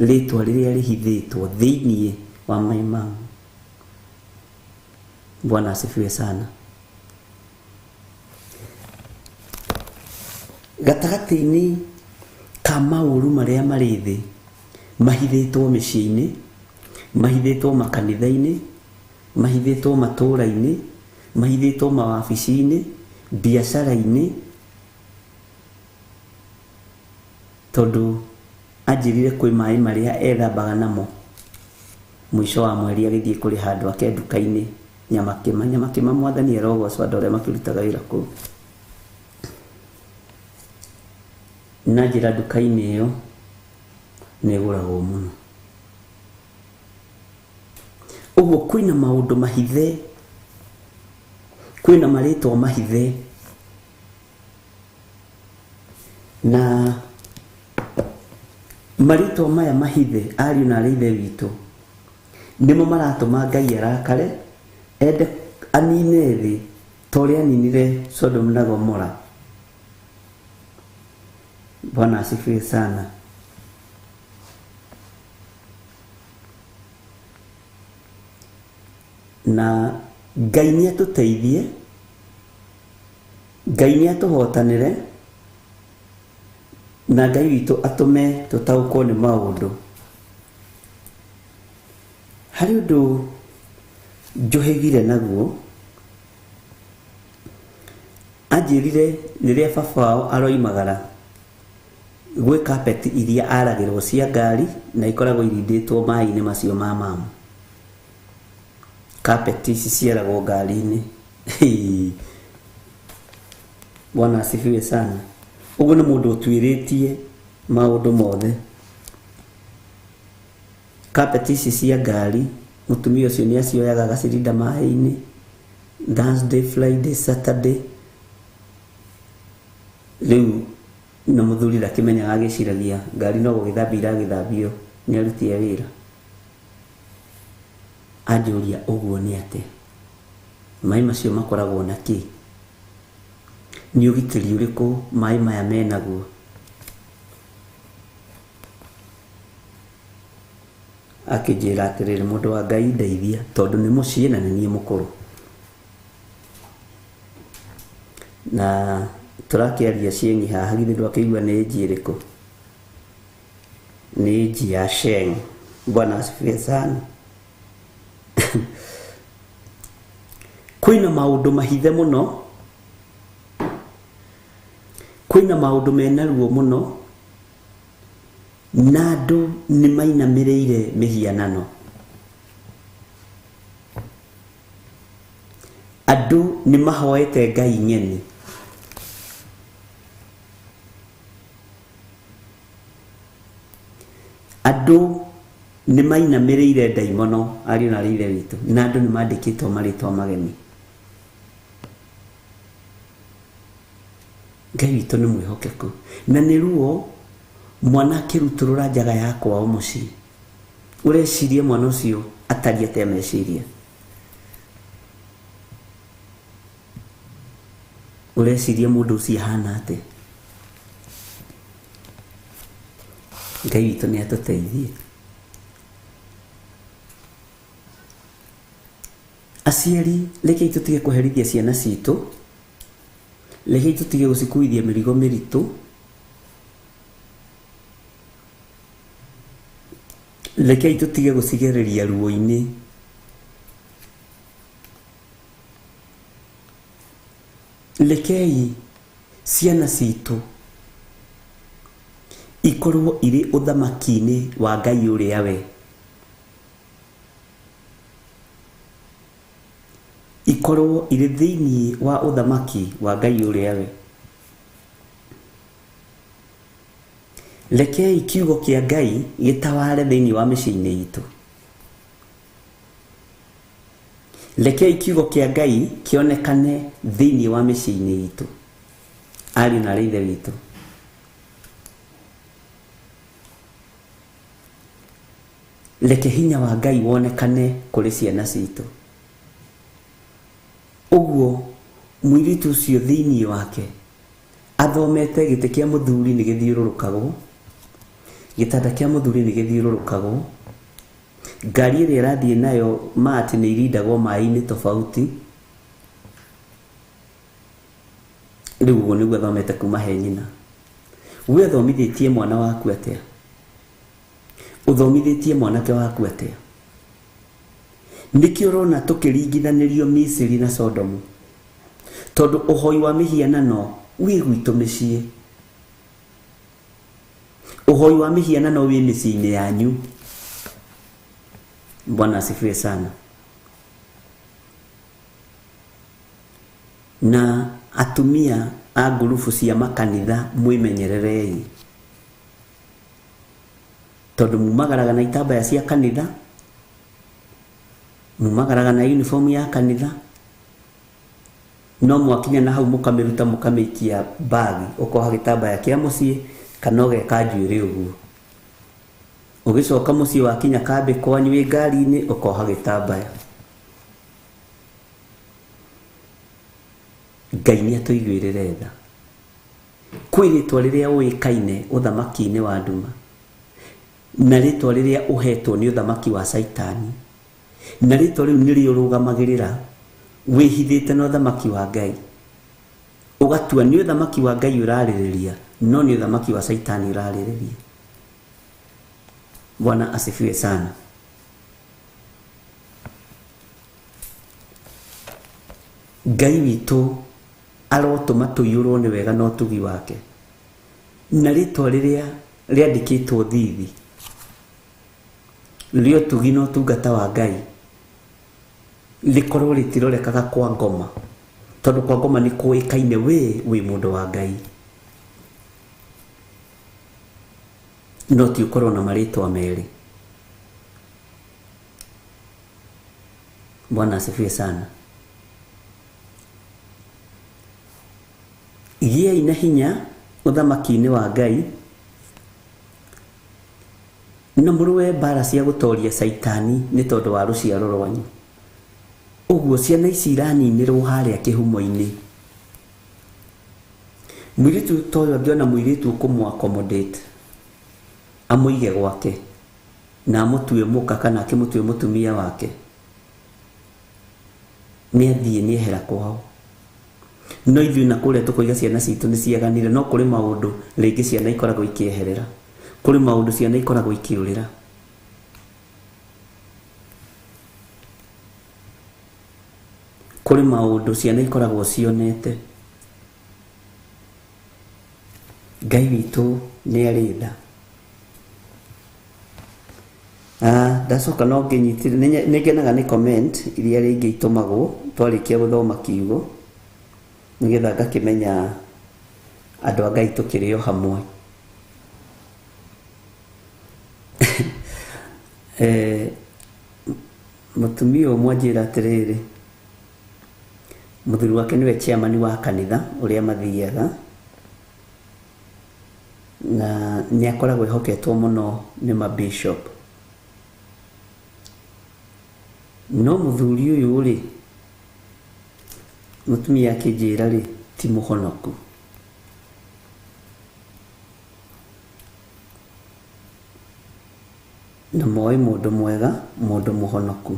rĩtwa rĩrĩa rĩhithĩtwo thĩinĩ wa my mom. Bwana asifiwe sana. Gatagatĩ-inĩ ka maũru marĩa marĩ thĩ mahithĩtwo mĩciĩ-inĩ, mahithĩtwo makanitha-inĩ, mahithĩtwo matũũra-inĩ, mahithĩtwo mawabici-inĩ, biacara-inĩ, tondũ anjĩrire kwĩ maĩ marĩa ethambaga namo mũico wa mweri agĩthiĩ kũrĩ handũ ake nduka-inĩ nyamakĩma mwathani arogocwo andũ arĩa makĩrutaga wĩra kũu. Na njĩra nduka-inĩ ĩyo nĩgũragwo mũno. Ũguo kwĩna maũndũ mahithe, kwĩna marĩtwa mahithe, na marĩtwa maya mahithe ariũ na ithe witũ nĩmo maratũma Ngai arakare ende anine thĩ ta ũrĩa aninire Sodom na Gomora. Bwana asifiwe sana. Na Ngai nĩatũteithie, Ngai nĩatũhotanĩre, na Ngai witũ atũme tũtaũkwo nĩ maũndũ. Harĩ ũndũ njohegire naguo, anjĩrire rĩrĩa baba wao aroimagara gwĩ carpet iria aragĩrwo cia ngari na ikoragwo irindĩtwo maĩ-inĩ macio ma mamu. Carpet ici ciaragwo ngari-inĩ. Bwana asifiwe sana. Ũguo nĩ mũndũ ũtuĩrĩtie maũndũ mothe. Carpet ici cia ngari mũtumia ũcio nĩ acioyaga agacirinda maĩ-inĩ Thursday, Friday, Saturday. Rĩu na mũthuri ndakĩmenyaga agĩciragia ngari no gũgĩthambia iragĩthambio nĩ aruti a wĩra. Anjũria ũguo nĩ atĩ maĩ macio makoragwo na kĩ? Nĩ ũgitĩri ũrĩkũ maĩ maya menaguo? Akĩnjĩra atĩrĩrĩ, mũndũ wa Ngai ndeithia tondũ nĩ mũciĩ na nĩ niĩ mũkũrũ. Na tũrakĩaria cieni haha, githĩ ndwakĩigua nĩ nji ĩrĩkũ? Nĩ nji ya Sheng. Bwana asifiwe sana. Kwĩna maũndũ mahithe mũno, kwĩna maũndũ mena ruo mũno, na andũ nĩ mainamĩrĩire mĩhianano. Andũ nĩ mahoete Ngai ng'eni. Andũ nĩ mainamĩrĩire ndaimono ariũ na ithe witũ, na andũ nĩ mandĩkĩtwo marĩtwa mageni. Ngai witũ nĩ mwĩhokeku na nĩ ruo mwana akĩrutũrũra njaga ya kwao mũciĩ. Ũreciria mwana ũcio atariĩ atĩa meciria? Ũreciria mũndũ ũcio ahana atĩa? Ngai witũ nĩ atũteithie. Aciari, rekei tũtige kũherithia ciana citũ, rekei tũtige gũcikuithia mĩrigo mĩritũ, rekei tũtige gũcigereria ruo-inĩ. Rekei ciana citũ ikorwo irĩ ũthamaki-inĩ wa Ngai ũrĩa we. ikorwo irĩ thĩinĩ wa ũthamaki wa Ngai ũrĩa we. Rekei kiugo kĩa Ngai gĩtaware thĩinĩ wa mĩciĩ-inĩ itũ. Rekei kiugo kĩa Ngai kĩonekane thĩinĩ wa mĩciĩ-inĩ itũ. Ariũ na aithe witũ, reke hinya wa Ngai wonekane kũrĩ ciana citũ. Ũguo mũirĩtu ũcio thĩinĩ wake athomete gĩtĩ kĩa mũthuri nĩ gĩthiũrũrũkagwo, gĩtanda kĩa mũthuri nĩ gĩthiũrũrũkagwo, ngari ĩrĩa ĩrathiĩ nayo atĩ nĩ irindagwo maĩ-inĩ tofauti. Rĩu ũguo nĩguo athomete kuma he nyina. We athomithĩtie mwana waku atĩa? Ũthomithĩtie mwanake waku atĩa? Nĩkĩ ũrona tũkĩringithanĩrio Misiri na Sodomu? Tondũ ũhoi wa mĩhianano wĩ gwitũ mĩciĩ. Ũhoi wa mĩhianano wĩ mĩciĩ-inĩ yanyu. Bwana asifiwe sana. Na atumia a ngurubu cia makanitha mwĩmenyererei. Tondũ mumagaraga na itambaya cia kanitha, mumagaraga na uniform ya kanitha, no mwakinya na hau mũkamĩruta mũkamĩikia bagi, ũkoha gĩtambaya kĩa mũciĩ kana ũgeka njuĩrĩ ũguo. Ũgĩcoka mũciĩ wakinya kambĩ kwanyu wĩ ngari-inĩ ũkoha gĩtambaya. Ngai nĩ atũiguĩrĩre tha. Kwĩ rĩtwa rĩrĩa ũĩkaine ũthamaki-inĩ wa nduma, na rĩtwa rĩrĩa ũhetwo nĩ ũthamaki wa Saitani, na rĩtwa rĩu nĩrĩo ũrũgamagĩrĩra wĩhithĩte na ũthamaki wa Ngai. Ũgatua nĩ ũthamaki wa Ngai ũrarĩrĩria, no nĩ ũthamaki wa Saitani ũrarĩrĩria. Bwana asifiwe sana. Ngai witũ arotũma tũiyũrwo nĩ wega na ũtugi wake, na rĩtwa rĩrĩa rĩandĩkĩtwo thithi rĩa ũtugi na ũtungata wa Ngai rĩkorwo rĩtirorekaga kwa ngoma, tondũ kwa ngoma nĩ kũĩkaine wĩ mũndũ wa Ngai, no ti ũkorwo na marĩtwa merĩ. Bwana asifiwe sana. Giai na hinya ũthamaki-inĩ wa Ngai, na mũrũe mbara cia gũtoria Saitani nĩ tondũ wa rũciaro rwanyu. Ũguo ciana ici iraninĩrwo harĩa kĩhumo-inĩ. Mũirĩtu toyo angĩona mũirĩtu ũkũmũ-accommodate, amũige gwake na amũtue mũka kana akĩmũtue mũtumia wake, nĩ athiĩ nĩ ehera kwao. No ithuĩ na kũrĩa tũkoiga ciana citũ nĩ ciaganire, no kũrĩ maũndũ rĩngĩ ciana ikoragwo ikĩeherera, kũrĩ maũndũ ciana ikoragwo ikĩũrĩra. Kũrĩ maũndũ ciana ikoragwo cionete. Ngai witũ nĩ arĩ tha. Ndacoka no ngĩnyitire, nĩ ngenaga nĩ comment iria rĩngĩ itũmagwo twarĩkia gũthoma kiugo, nĩgetha ngakĩmenya andũ a Ngai tũkĩrĩ o hamwe. Mũtumia ũmwe anjĩra atĩrĩrĩ, mũthuri wake nĩwe chairman wa kanitha ũrĩa mathiaga, na nĩ akoragwo ehoketwo mũno nĩ mabishop. No mũthuri ũyũ rĩ, mũtumia akĩnjĩra rĩ, ti mũhonoku. Na moĩ mũndũ mwega, mũndũ mũhonoku,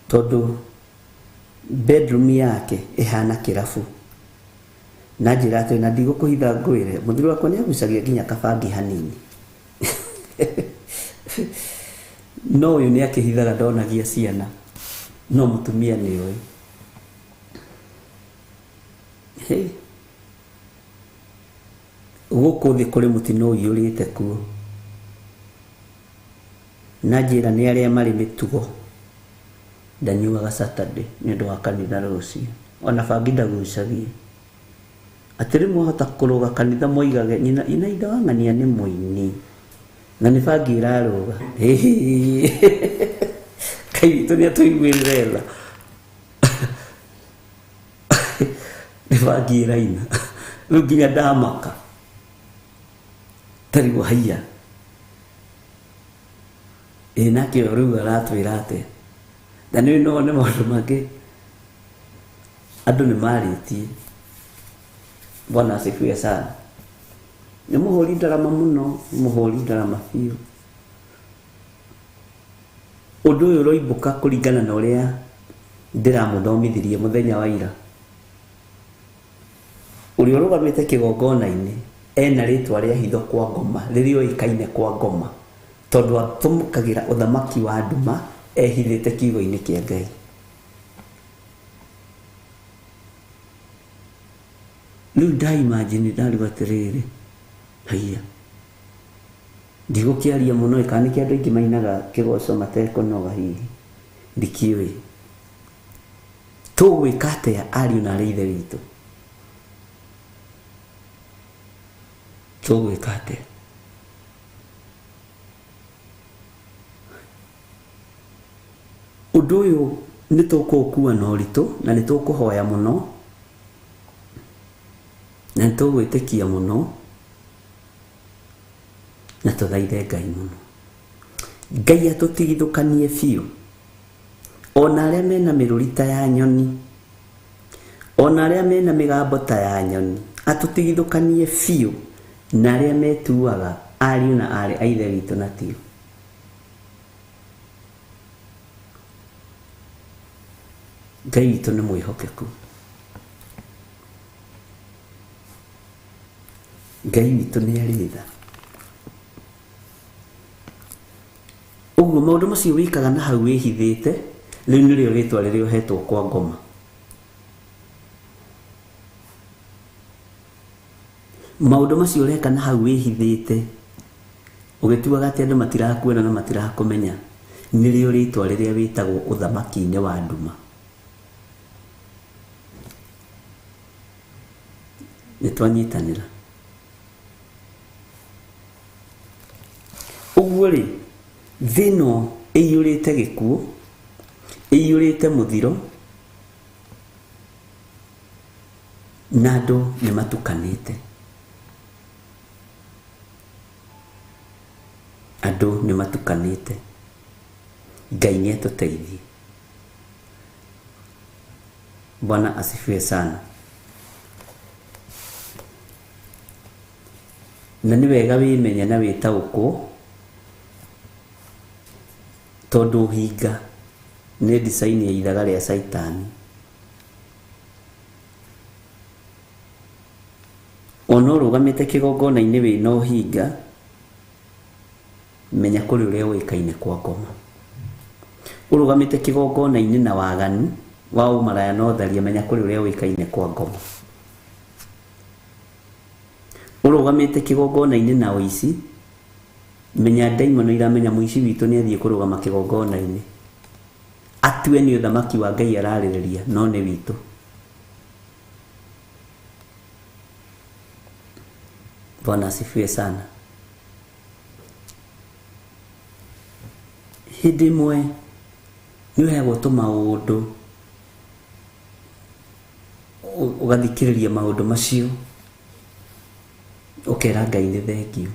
tondũ bedroom yake ĩhana kĩrabu. Na njĩra atĩ na ndigũkũhitha ngwĩre, mũthuri wakwa nĩ agucagia nginya kabangi hanini. No ũyũ nĩ akĩhithaga ndonagia ciana, no mũtumia nĩ ũĩ. Gũkũ thĩ kũrĩ mũtino ũiyũrĩte kuo. Na njĩra nĩ arĩa marĩ mĩtugo, ndanyuaga Saturday nĩ ũndũ wa kanitha rũciũ, ona bangi ndagucagia atĩ rĩmwe hota kũrũga kanitha moigage nyina Ida wa Ng'ania nĩ mũini na nĩ bangi ĩrarũga Ngai witũ nĩatũiguĩrĩra tha nĩ bangi ĩraina rĩu nginya ndamaka tarĩguo haiya nakĩo rĩu aratwĩra atĩa na nĩ nĩ maũndũ mangĩ andũ nĩ marĩtie. Bwana asifiwe sana. Nĩ mũhũri ndarama mũno, mũhũri ndarama biũ. Ũndũ ũyũ ũroimbũka kũringana na ũrĩa ndĩramũthomithirie mũthenya wa ira. Ũrĩa ũrũgamĩte kĩgongona-inĩ ena rĩtwa rĩa hitho kwa ngoma, rĩrĩa oĩkaine kwa ngoma, tondũ atũmĩkagĩra ũthamaki wa nduma ehithĩte kiugo-inĩ kĩa Ngai. Rĩu ndaimagine ndariuga atĩrĩrĩ, haiya ndigũkĩaria mũno kana nĩkĩo andũ aingĩ mainaga kĩgoco matekũnoga hihi ndikĩũĩ. Tũgwĩka atĩa ariũ na aarĩ a Ithe witũ? Tũgwĩka atĩa? Ũndũ ũyũ nĩ tũkũũkua na ũritũ na nĩ tũkũhoya mũno na nĩ tũgwĩtĩkia mũno na tũthaithe Ngai mũno. Ngai atũtigithũkanie biũ, ona arĩa mena mĩrũri ta ya nyoni, ona arĩa mena mĩgambo ta ya nyoni, atũtigithũkanie biũ na arĩa metuaga ariũ na aarĩ a Ithe witũ na tio. Ngai witũ nĩ mwĩhokeku. Ngai witũ nĩ arĩ tha. Ũguo maũndũ macio wĩkaga na hau wĩhithĩte, rĩu nĩrĩo rĩtwa rĩrĩa ũhetwo kwa ngoma. Maũndũ macio ũreka na hau wĩhithĩte, ũgĩtuaga atĩ andũ matirakuona na matirakũmenya, nĩrĩo rĩtwa rĩrĩa wĩtagwo ũthamaki-inĩ wa nduma. Nĩtwanyitanĩra. Ũguo rĩ, thĩ ĩno ĩiyũrĩte gĩkuũ, ĩiyũrĩte mũthiro, na andũ nĩ matukanĩte. Andũ nĩ matukanĩte. Ngai nĩ atũteithie. Bwana asifiwe sana. Na nĩ wega wĩmenye na wĩtaũkwo, tondũ hinga nĩ design ya ithaga rĩa Saitani. Ona ũrũgamĩte kĩgongona-inĩ wĩna ũhinga, menya kũrĩ ũrĩa ũĩkaine kwa ngoma. Ũrũgamĩte kĩgongona-inĩ na waganu wa ũmaraya na ũtharia, menya kũrĩ ũrĩa ũĩkaine kwa ngoma. Ũrũgamĩte kĩgongona-inĩ na ũici, menya ndaimono iramenya mũici witũ nĩ athiĩ kũrũgama kĩgongona-inĩ, atue nĩ ũthamaki wa Ngai ararĩrĩria, no nĩ witũ. Bwana asifiwe sana. Hĩndĩ ĩmwe nĩ ũheagwo tũmaũndũ, ũgathikĩrĩria maũndũ macio, ũkera Ngai nĩ thengiũ,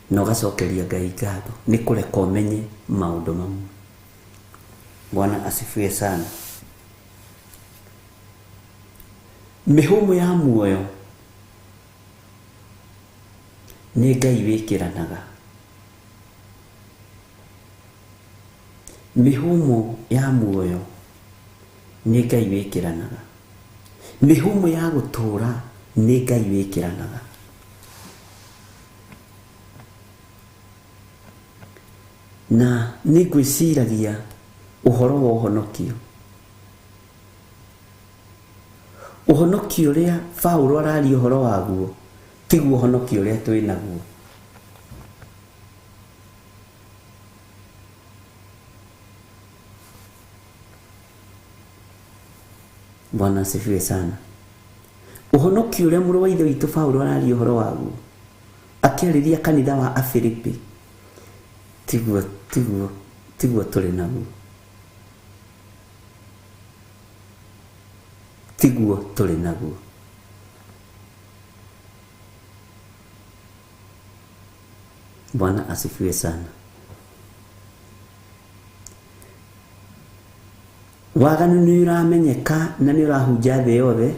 na ũgacokeria Ngai ngatho nĩ kũreka ũmenye maũndũ mamwe. Bwana asifiwe sana. Mĩhũmũ ya muoyo nĩ Ngai wĩkĩranaga. Mĩhũmũ ya muoyo nĩ Ngai wĩkĩranaga. Mĩhũmũ ya gũtũũra nĩ Ngai wĩkĩranaga. Na nĩ ngwĩciragia ũhoro wa ũhonokio. Ũhonokio ũrĩa Paulo araria ũhoro waguo tiguo ũhonokio ũrĩa twĩ naguo. Bwana asifiwe sana. Ũhonokio ũrĩa mũrũ wa ithe witũ Paulo araria ũhoro waguo akĩarĩria kanitha wa Afilipi tiguo tũrĩ naguo, tiguo tũrĩ naguo. Bwana asifiwe sana. Waganu nĩ ũramenyeka na nĩ ũrahunja thĩ yothe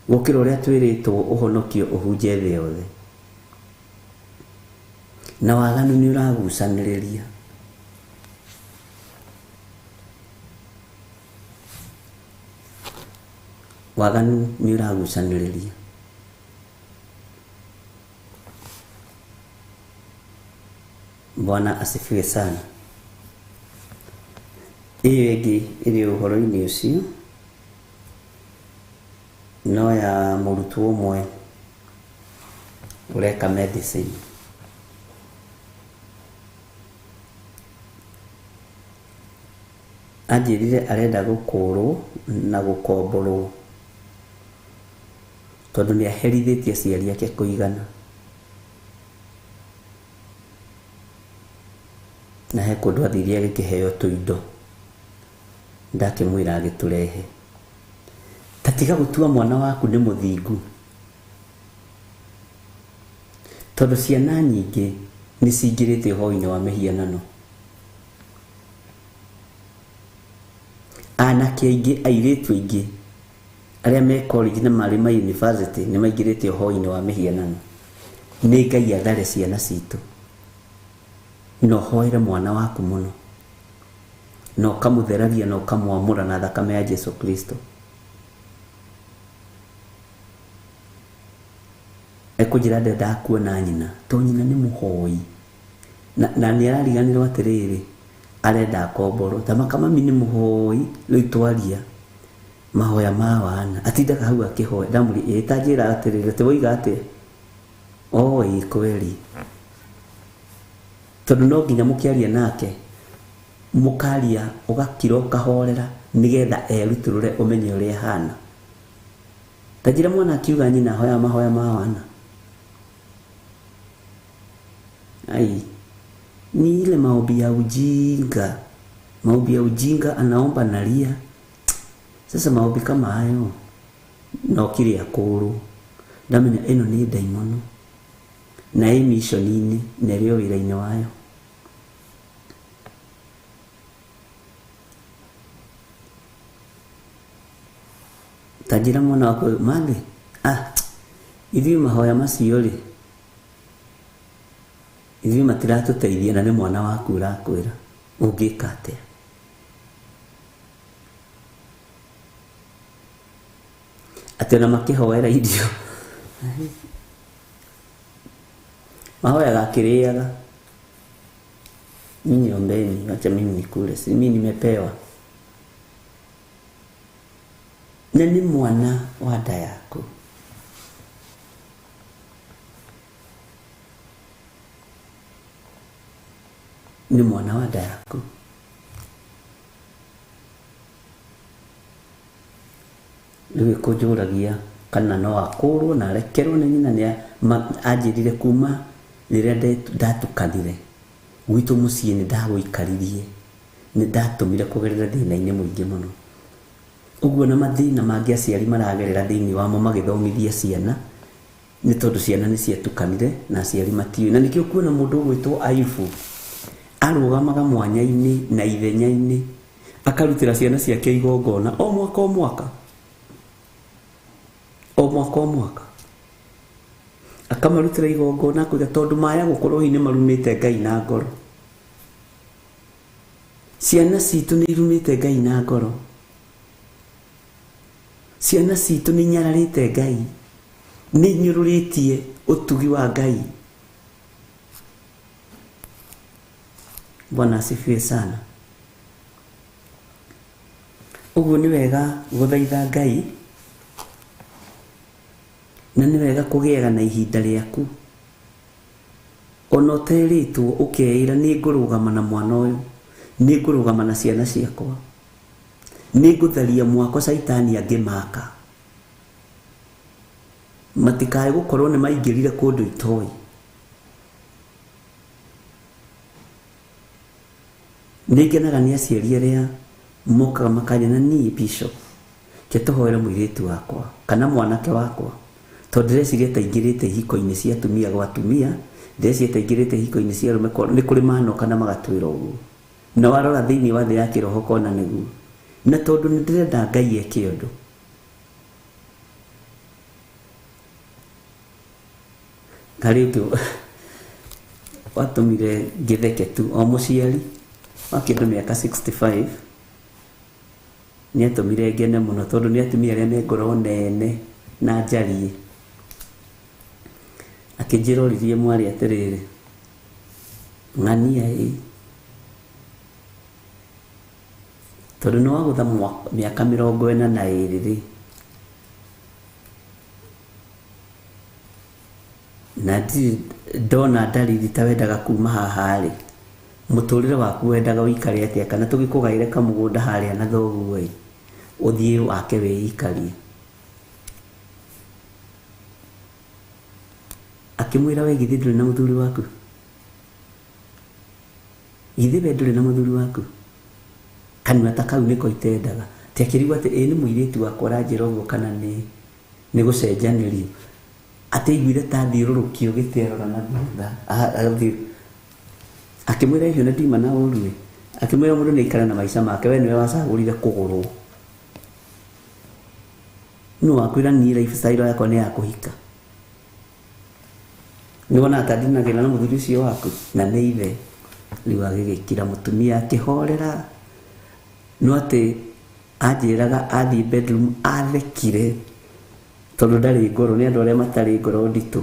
gũkĩra ũrĩa twĩrĩtwo ũhonokio ũhunje thĩ yothe, na waganu nĩ ũragucanĩrĩria. Waganu nĩ ũragucanĩrĩria. Bwana asifiwe sana. Iyo ĩngĩ ĩrĩ ũhoro-inĩ ũcio no ya mũrutwo ũmwe ũreka medicine. Anjĩrire arenda gũkũrwo na gũkomborwo tondũ nĩ aherithĩtie aciari ake kũigana, na he kũndũ athirie agĩkĩheo tũindo. Ndakĩmwĩra agĩtũrehe. Tatiga gũtua mwana waku nĩ mũthingu, tondũ ciana nyingĩ nĩ cingĩrĩte ũhoro-inĩ wa mĩhianano. Anake aingĩ, airĩtu aingĩ arĩa me college na marĩ ma university nĩ maingĩrĩte ũhoro-inĩ wa mĩhianano. Nĩ Ngai athare ciana citũ. No hoere mwana waku mũno, no kamũtheragia, no kamwamũra na thakame ya Jesu Kristo. Ekũnjĩra ndenda kuona nyina, to nyina nĩ mũhoi na nĩ arariganĩrwo atĩrĩrĩ, arenda akomborwo. Tamaka mami nĩ mũhoi, rĩu twaria mahoya ma wana. Atindaga hau akĩhoya. Ndamũri ĩtanjĩra atĩrĩrĩ, tĩwoiga atĩa? Ĩ kweli. Tondũ no nginya mũkĩaria nake, mũkaria ũgakira ũkahorera nĩgetha erutũrũre ũmenye ũrĩa hana. Tanjĩra mwana akiuga nyina hoya mahoya ma wana. Ni ile maombi ya ujinga. Maombi ya ujinga, anaomba nalia. Sasa maombi kama hayo no kiri akuru. Ndamenya ĩno nĩ daimono na ĩ missioninĩ na rĩo wĩra-inĩ wayo. Tanjĩra mwana wako mami, ithuĩ mahoya macio rĩ, ithuĩ matiratũteithia na nĩ mwana waku ũrakwĩra, ũngĩka atĩa? Atĩ ona makĩhoera irio mahoyaga akĩrĩaga. Ninyi ombeni, acha mimi nikule, si mimi nimepewa. Na ni mwana wa dada yako. Ni mwana wa dada yako. Rĩu kũnjũragia kana no akũrwo na arekerwo nĩ nyina. Nĩ anjĩrire kuma rĩrĩa ndatukanire gwitũ mũciĩ nĩ ndagũikaririe, nĩ ndatũmire kũgerera thĩna-inĩ mũingĩ mũno. Ũguo na mathĩna mangĩ aciari maragerera thĩinĩ wamo magĩthomithia ciana, nĩ tondũ ciana nĩ ciatukanire na aciari matiũĩ. Na nĩkĩo kuona mũndũ ũgwĩtwo Ayubu arũgamaga mwanya-inĩ na ithenya-inĩ akarutĩra ciana ciake igongona o mwaka o mwaka, o mwaka o mwaka akamarutĩra igongona kuga tondũ maya gũkorwo hinya marumĩte Ngai na ngoro. Ciana citũ nĩ irumĩte Ngai na ngoro. Ciana citũ nĩ inyararĩte Ngai, nĩ inyũrũrĩtie ũtugi wa Ngai. Bwana asifiwe sana. Ũguo nĩ wega gũthaitha Ngai, na nĩ wega kũgĩaga na ihinda rĩaku. Ona ũterĩtwo ũkeĩra nĩ ngũrũgama na mwana ũyũ, nĩ ngũrũgama na ciana ciakwa, nĩngũtharia mwako caitani angĩmaka matikae gũkorwo nĩ maingĩrire kũndũ itoĩ. Nĩngenaga nĩ aciari arĩa mokaga makaria na niĩ Bishop ke tũhoere mũirĩtu wakwa kana mwanake wakwa, tondũ ndĩreciria taingĩrĩte ihiko-inĩ cia atumia gwa atumia, ndĩreciria taingĩrĩte ihiko-inĩ cia arũme nĩ kũrĩ manoka na magatwĩra ũguo, na warora thĩinĩ wa thĩ ya kĩroho kona nĩguo, na tondũ nĩ ndĩrenda Ngai eke ũndũ. Harĩ ũngĩ watũmire ngĩtheke tu, o mũciari wa kĩndũ mĩaka 65 nĩ atũmire ngene mũno, tondũ nĩ atumia arĩa me ngoro nene na njariĩ. Akĩnjĩroririe mwarĩ atĩrĩrĩ, ng'ania tondũ nĩ wagũtha mĩaka 42 na ndona dalili ta wendaga kuma haha mũtũrĩre waku wendaga ũikare atĩa, kana tũgĩkũgaĩre kamũgũnda harĩa na thoguo ũthiĩ wake wĩikarie. Akĩmwĩra we githĩ ndũrĩ na mũthuri waku, githĩ we ndũrĩ na mũthuri waku? Kanua ta kau nĩko itendaga. Akĩrigwo atĩ ĩ nĩ mũirĩtu wakwa aranjĩra ũguo kana nĩ gũcenjanĩrio. Ataiguire ta thiũrũrũkio gĩtĩ arora na thutha. Akĩmwĩra icio nĩ ndiuma na ũru, akĩmwĩra mũndũ nĩ aikara na maica make, we nĩwe wacagũrire kũgũrwo. Nũ wakwĩra niĩ lifestyle yakwa nĩ ya kũhika? Nĩ wona ta ndinagĩra na mũthuri ũcio waku, na nĩ ithe. Rĩu agĩgĩkira mũtumia akĩhorera, no atĩ anjĩraga athiĩ bedroom athekire, tondũ ndarĩ ngoro, nĩ andũ arĩa matarĩ ngoro nditũ.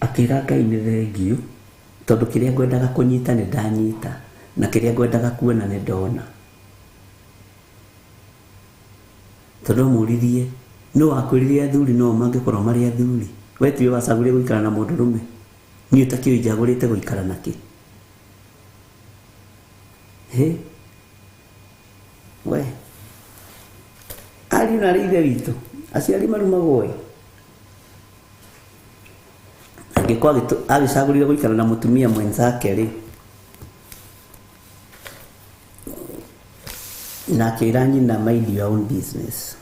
Akĩra Ngai nĩ thengiũ, tondũ kĩrĩa ngwendaga kũnyita nĩ ndanyita, na kĩrĩa ngwendaga kuona nĩ ndona. Tondũ mũririe no wakwĩrire athuri no mangĩkorwo marĩ athuri, we tiwe wacagũrire gũikara na mũndũrũme, niĩ ũtakĩũĩ njagũrĩte gũikara nake. We ariũ na ithe witũ aciari marumagwo angĩkorwo agĩcagũrire gũikara na mũtumia mwenzake na akĩra nyina mind your own business.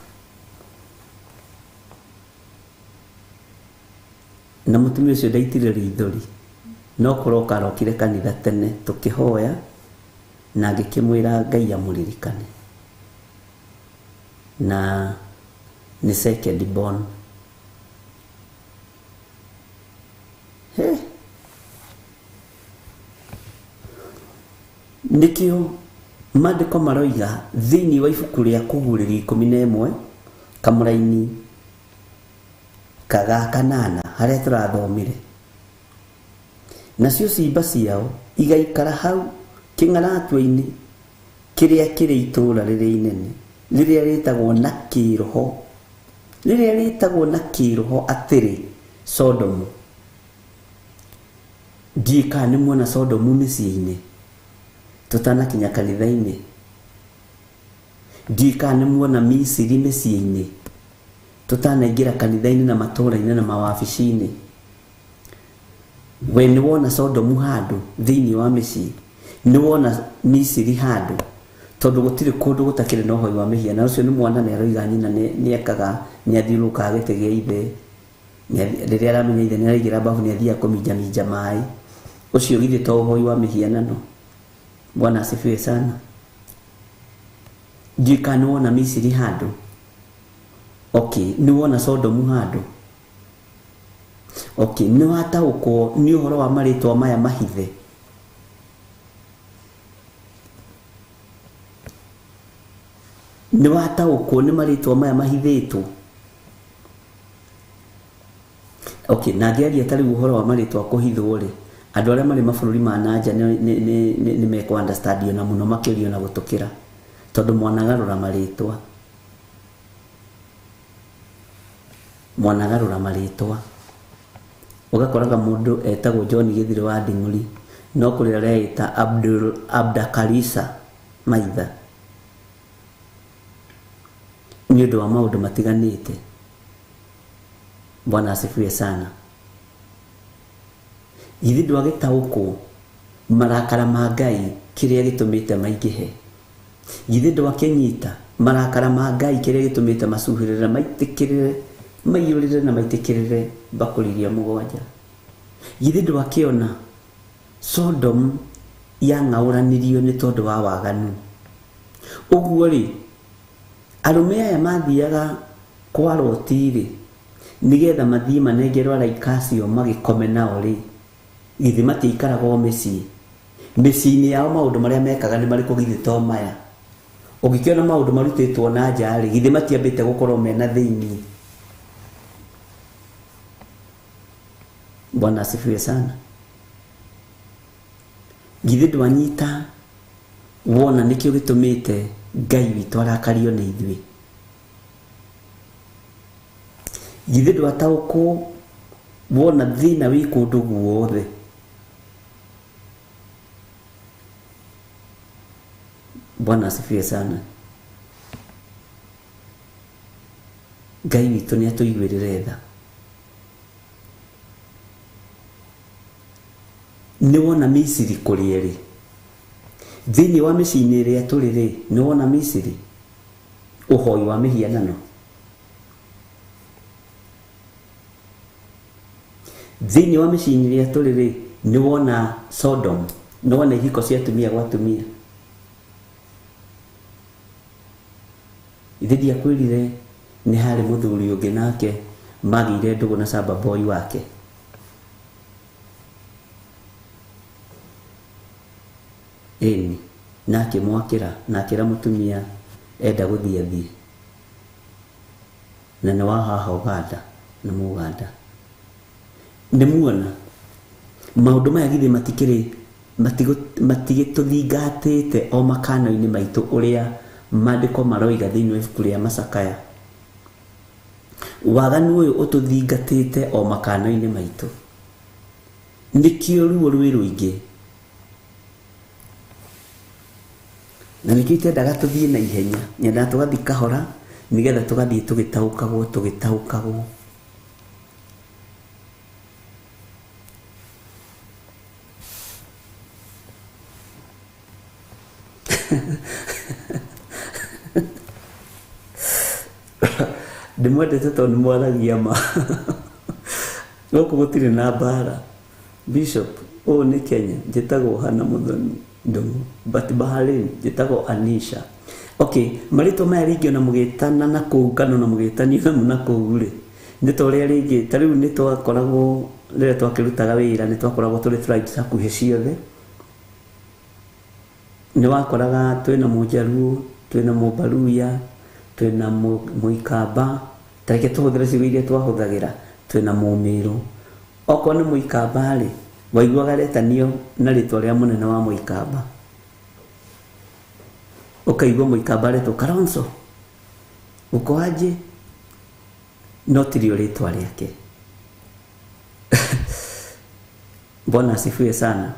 Na mũtumia ũcio ndaitirĩria ithori, no kũroka arokire kanitha tene tũkĩhoya, na ngĩkĩmwĩra Ngai amũririkane, na nĩ second born. Nĩkĩo maandĩko maroiga thĩinĩ wa ibuku rĩa Kũguũrĩrio 11 kamũraini kaga kanana harĩa tũrathomire, nacio ciimba ciao igaikara hau kĩng'aratwa-inĩ kĩrĩa kĩrĩ itũũra rĩrĩa inene, rĩrĩa rĩtagwo na kĩroho, rĩrĩa rĩtagwo na kĩroho atĩrĩ Sodomu. Ndiĩ kana nĩ muona Sodomu mĩciĩ-inĩ tũtanakinya kanitha-inĩ? Ndiĩ kana nĩ muona Misiri mĩciĩ-inĩ tũtanaingĩra kanitha-inĩ na matũũra-inĩ na mawabici-inĩ? We nĩ wona Sodomu handũ thĩinĩ wa mĩciĩ? Nĩ wona Misiri handũ? Tondũ gũtirĩ kũndũ gũtakĩrĩ na ũhoi wa mĩhianano. Ũcio nĩ mwana nĩ aroiga nyina nĩ ekaga, nĩ athiũrũrũkaga gĩtĩ gĩa ithe, rĩrĩa aramenya ithe nĩ araigĩra mbabu nĩ athiaga kũminjaminja maĩ. Ũcio githĩ to ũhoi wa mĩhianano? Bwana asifiwe sana. Ndiĩ kana nĩ wona Misiri handũ? Okay, nĩ wona Sodomu handũ? Okay, nĩ wataũkwo nĩ ũhoro wa marĩtwa maya mahithe? Nĩ wataũkwo nĩ marĩtwa maya mahithĩtwo? Okay, na ngĩaria ta rĩu ũhoro wa marĩtwa kũhithwo andũ arĩa marĩ mabũrũri ma nanja nĩ mekũ understand na mũno makĩria na gũtũkĩra, tondũ mwanagarũra marĩtwa ũgakoraga mũndũ etagwo John Gĩthirĩ wa Nding'ũri, no kũrĩ areita Abdakarisa Maitha, nĩũndũ wa maũndũ matiganĩte. Bwana asifiwe sana. Githĩ ndwagĩtaũkwo marakara ma Ngai kĩrĩa gĩtũmĩte maingĩhe? Githĩ ndwakĩnyita marakara ma Ngai kĩrĩa gĩtũmĩte macuhĩrĩre maitĩkĩrĩre maiyũrĩre na maitĩkĩrĩre mbakũri iria mũgwanja? Githĩ ndwakĩona Sodom yang'aũranirio nĩ tondũ wa waganu? Ũguo rĩ, arũme aya mathiaga kwa Loti rĩ, nĩgetha mathiĩ manengerwo araika acio magĩkome nao rĩ, githĩ matiikaraga o mĩciĩ-inĩ yao maũndũ marĩa mekaga nĩ marĩkũ githĩ to maya? Ũngĩkĩona maũndũ marutĩtwo na nja rĩ, githĩ matiambĩte gũkorwo mena thĩinĩ? Bwana asifiwe sana. Githĩ ndwanyita wona nĩkĩo gĩtũmĩte Ngai witũ arakario nĩ ithuĩ? Githĩ ndwataũkwo wona thĩna wĩ kũndũ guothe? Bwana asifiwe sana. Ngai witũ nĩ atũiguĩrĩre tha. Nĩ wona Misiri kũrĩa rĩ, thĩinĩ wa mĩciĩ-inĩ ĩrĩa tũrĩ rĩ, nĩ wona Misiri ũhoi wa mĩhianano. Thĩinĩ wa mĩciĩ-inĩ ĩrĩa tũrĩ rĩ, nĩ wona Sodom, nĩ wona ihiko cia atumia gwa atumia. Ithe ndiakwĩrire nĩ harĩ mũthuri ũngĩ nake magĩire ndũgũ na samba boy wake? Ĩni, nake mwakĩra, nakĩra mũtumia enda gũthiĩ athiĩ. Na nĩ wa haha Uganda, na Mũganda. Nĩ muona maũndũ maya githĩ matigĩtũthingatĩte o makano-inĩ maitũ ũrĩa maandĩko maroiga thĩinĩ wa ibuku rĩa Macakaya? Waganu ũyũ ũtũthingatĩte o makano-inĩ maitũ. Nĩkĩo ruo rwĩ rũingĩ, na nĩkĩo itendaga tũthiĩ na ihenya, nyendaga tũgathiĩ kahora nĩgetha tũgathiĩ tũgĩtaũkagwo. Ndĩmwendete tondũ nĩ mwaragia ma. Gũkũ gũtirĩ na mbara. Bishop, ũũ nĩ Kenya, njĩtagwo Hana Muthoni Ndung'u, but Bahrain njĩtagwo Anisha. Okay, marĩtwa maya rĩngĩ ona mũgĩtana na kũu kana ona mũgĩtanio na kũu rĩ, nĩ ta ũrĩa rĩngĩ ta rĩu nĩ twakoragwo rĩrĩa twakĩrutaga wĩra nĩ twakoragwo tũrĩ tribes hakuhĩ ciothe. Nĩ wakoraga twĩna Mũjaluo, twĩna Mũbaluya, twĩna Mũikamba, tareke tũhũthĩre ciugo iria twahũthagĩra, twĩna Mũmĩrũ. Okorwo nĩ Mũikamba rĩ, waiguaga retanio na rĩtwa rĩa mũnene wa Mũikamba, ũkaigua Mũikamba retwo Kalonzo, ũkoaje? No tirio rĩtwa rĩake. Bwana asifiwe sana.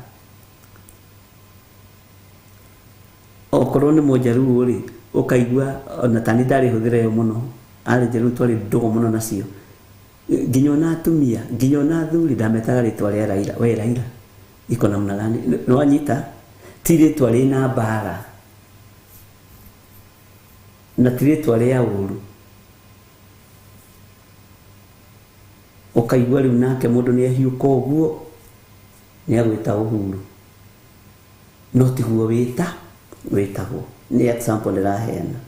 Okorwo nĩ Mũjaluo rĩ, ũkaigua ona tani ndarĩ hũthĩra yo mũno, arĩ Jaluo twarĩ ndũgũ mũno nacio. Nginya ona atumia, nginya ona athuri ndametaga rĩtwa rĩa Raila, we Raila iko namna gani? Nĩ wanyita? Ti rĩtwa rĩna mbara na ti rĩtwa rĩa ũru. Ũkaigua rĩu nake mũndũ nĩ ahiũka ũguo nĩ agwĩta Uhuru, no tiguo wĩtagwo. Nĩ example ndĩraheana.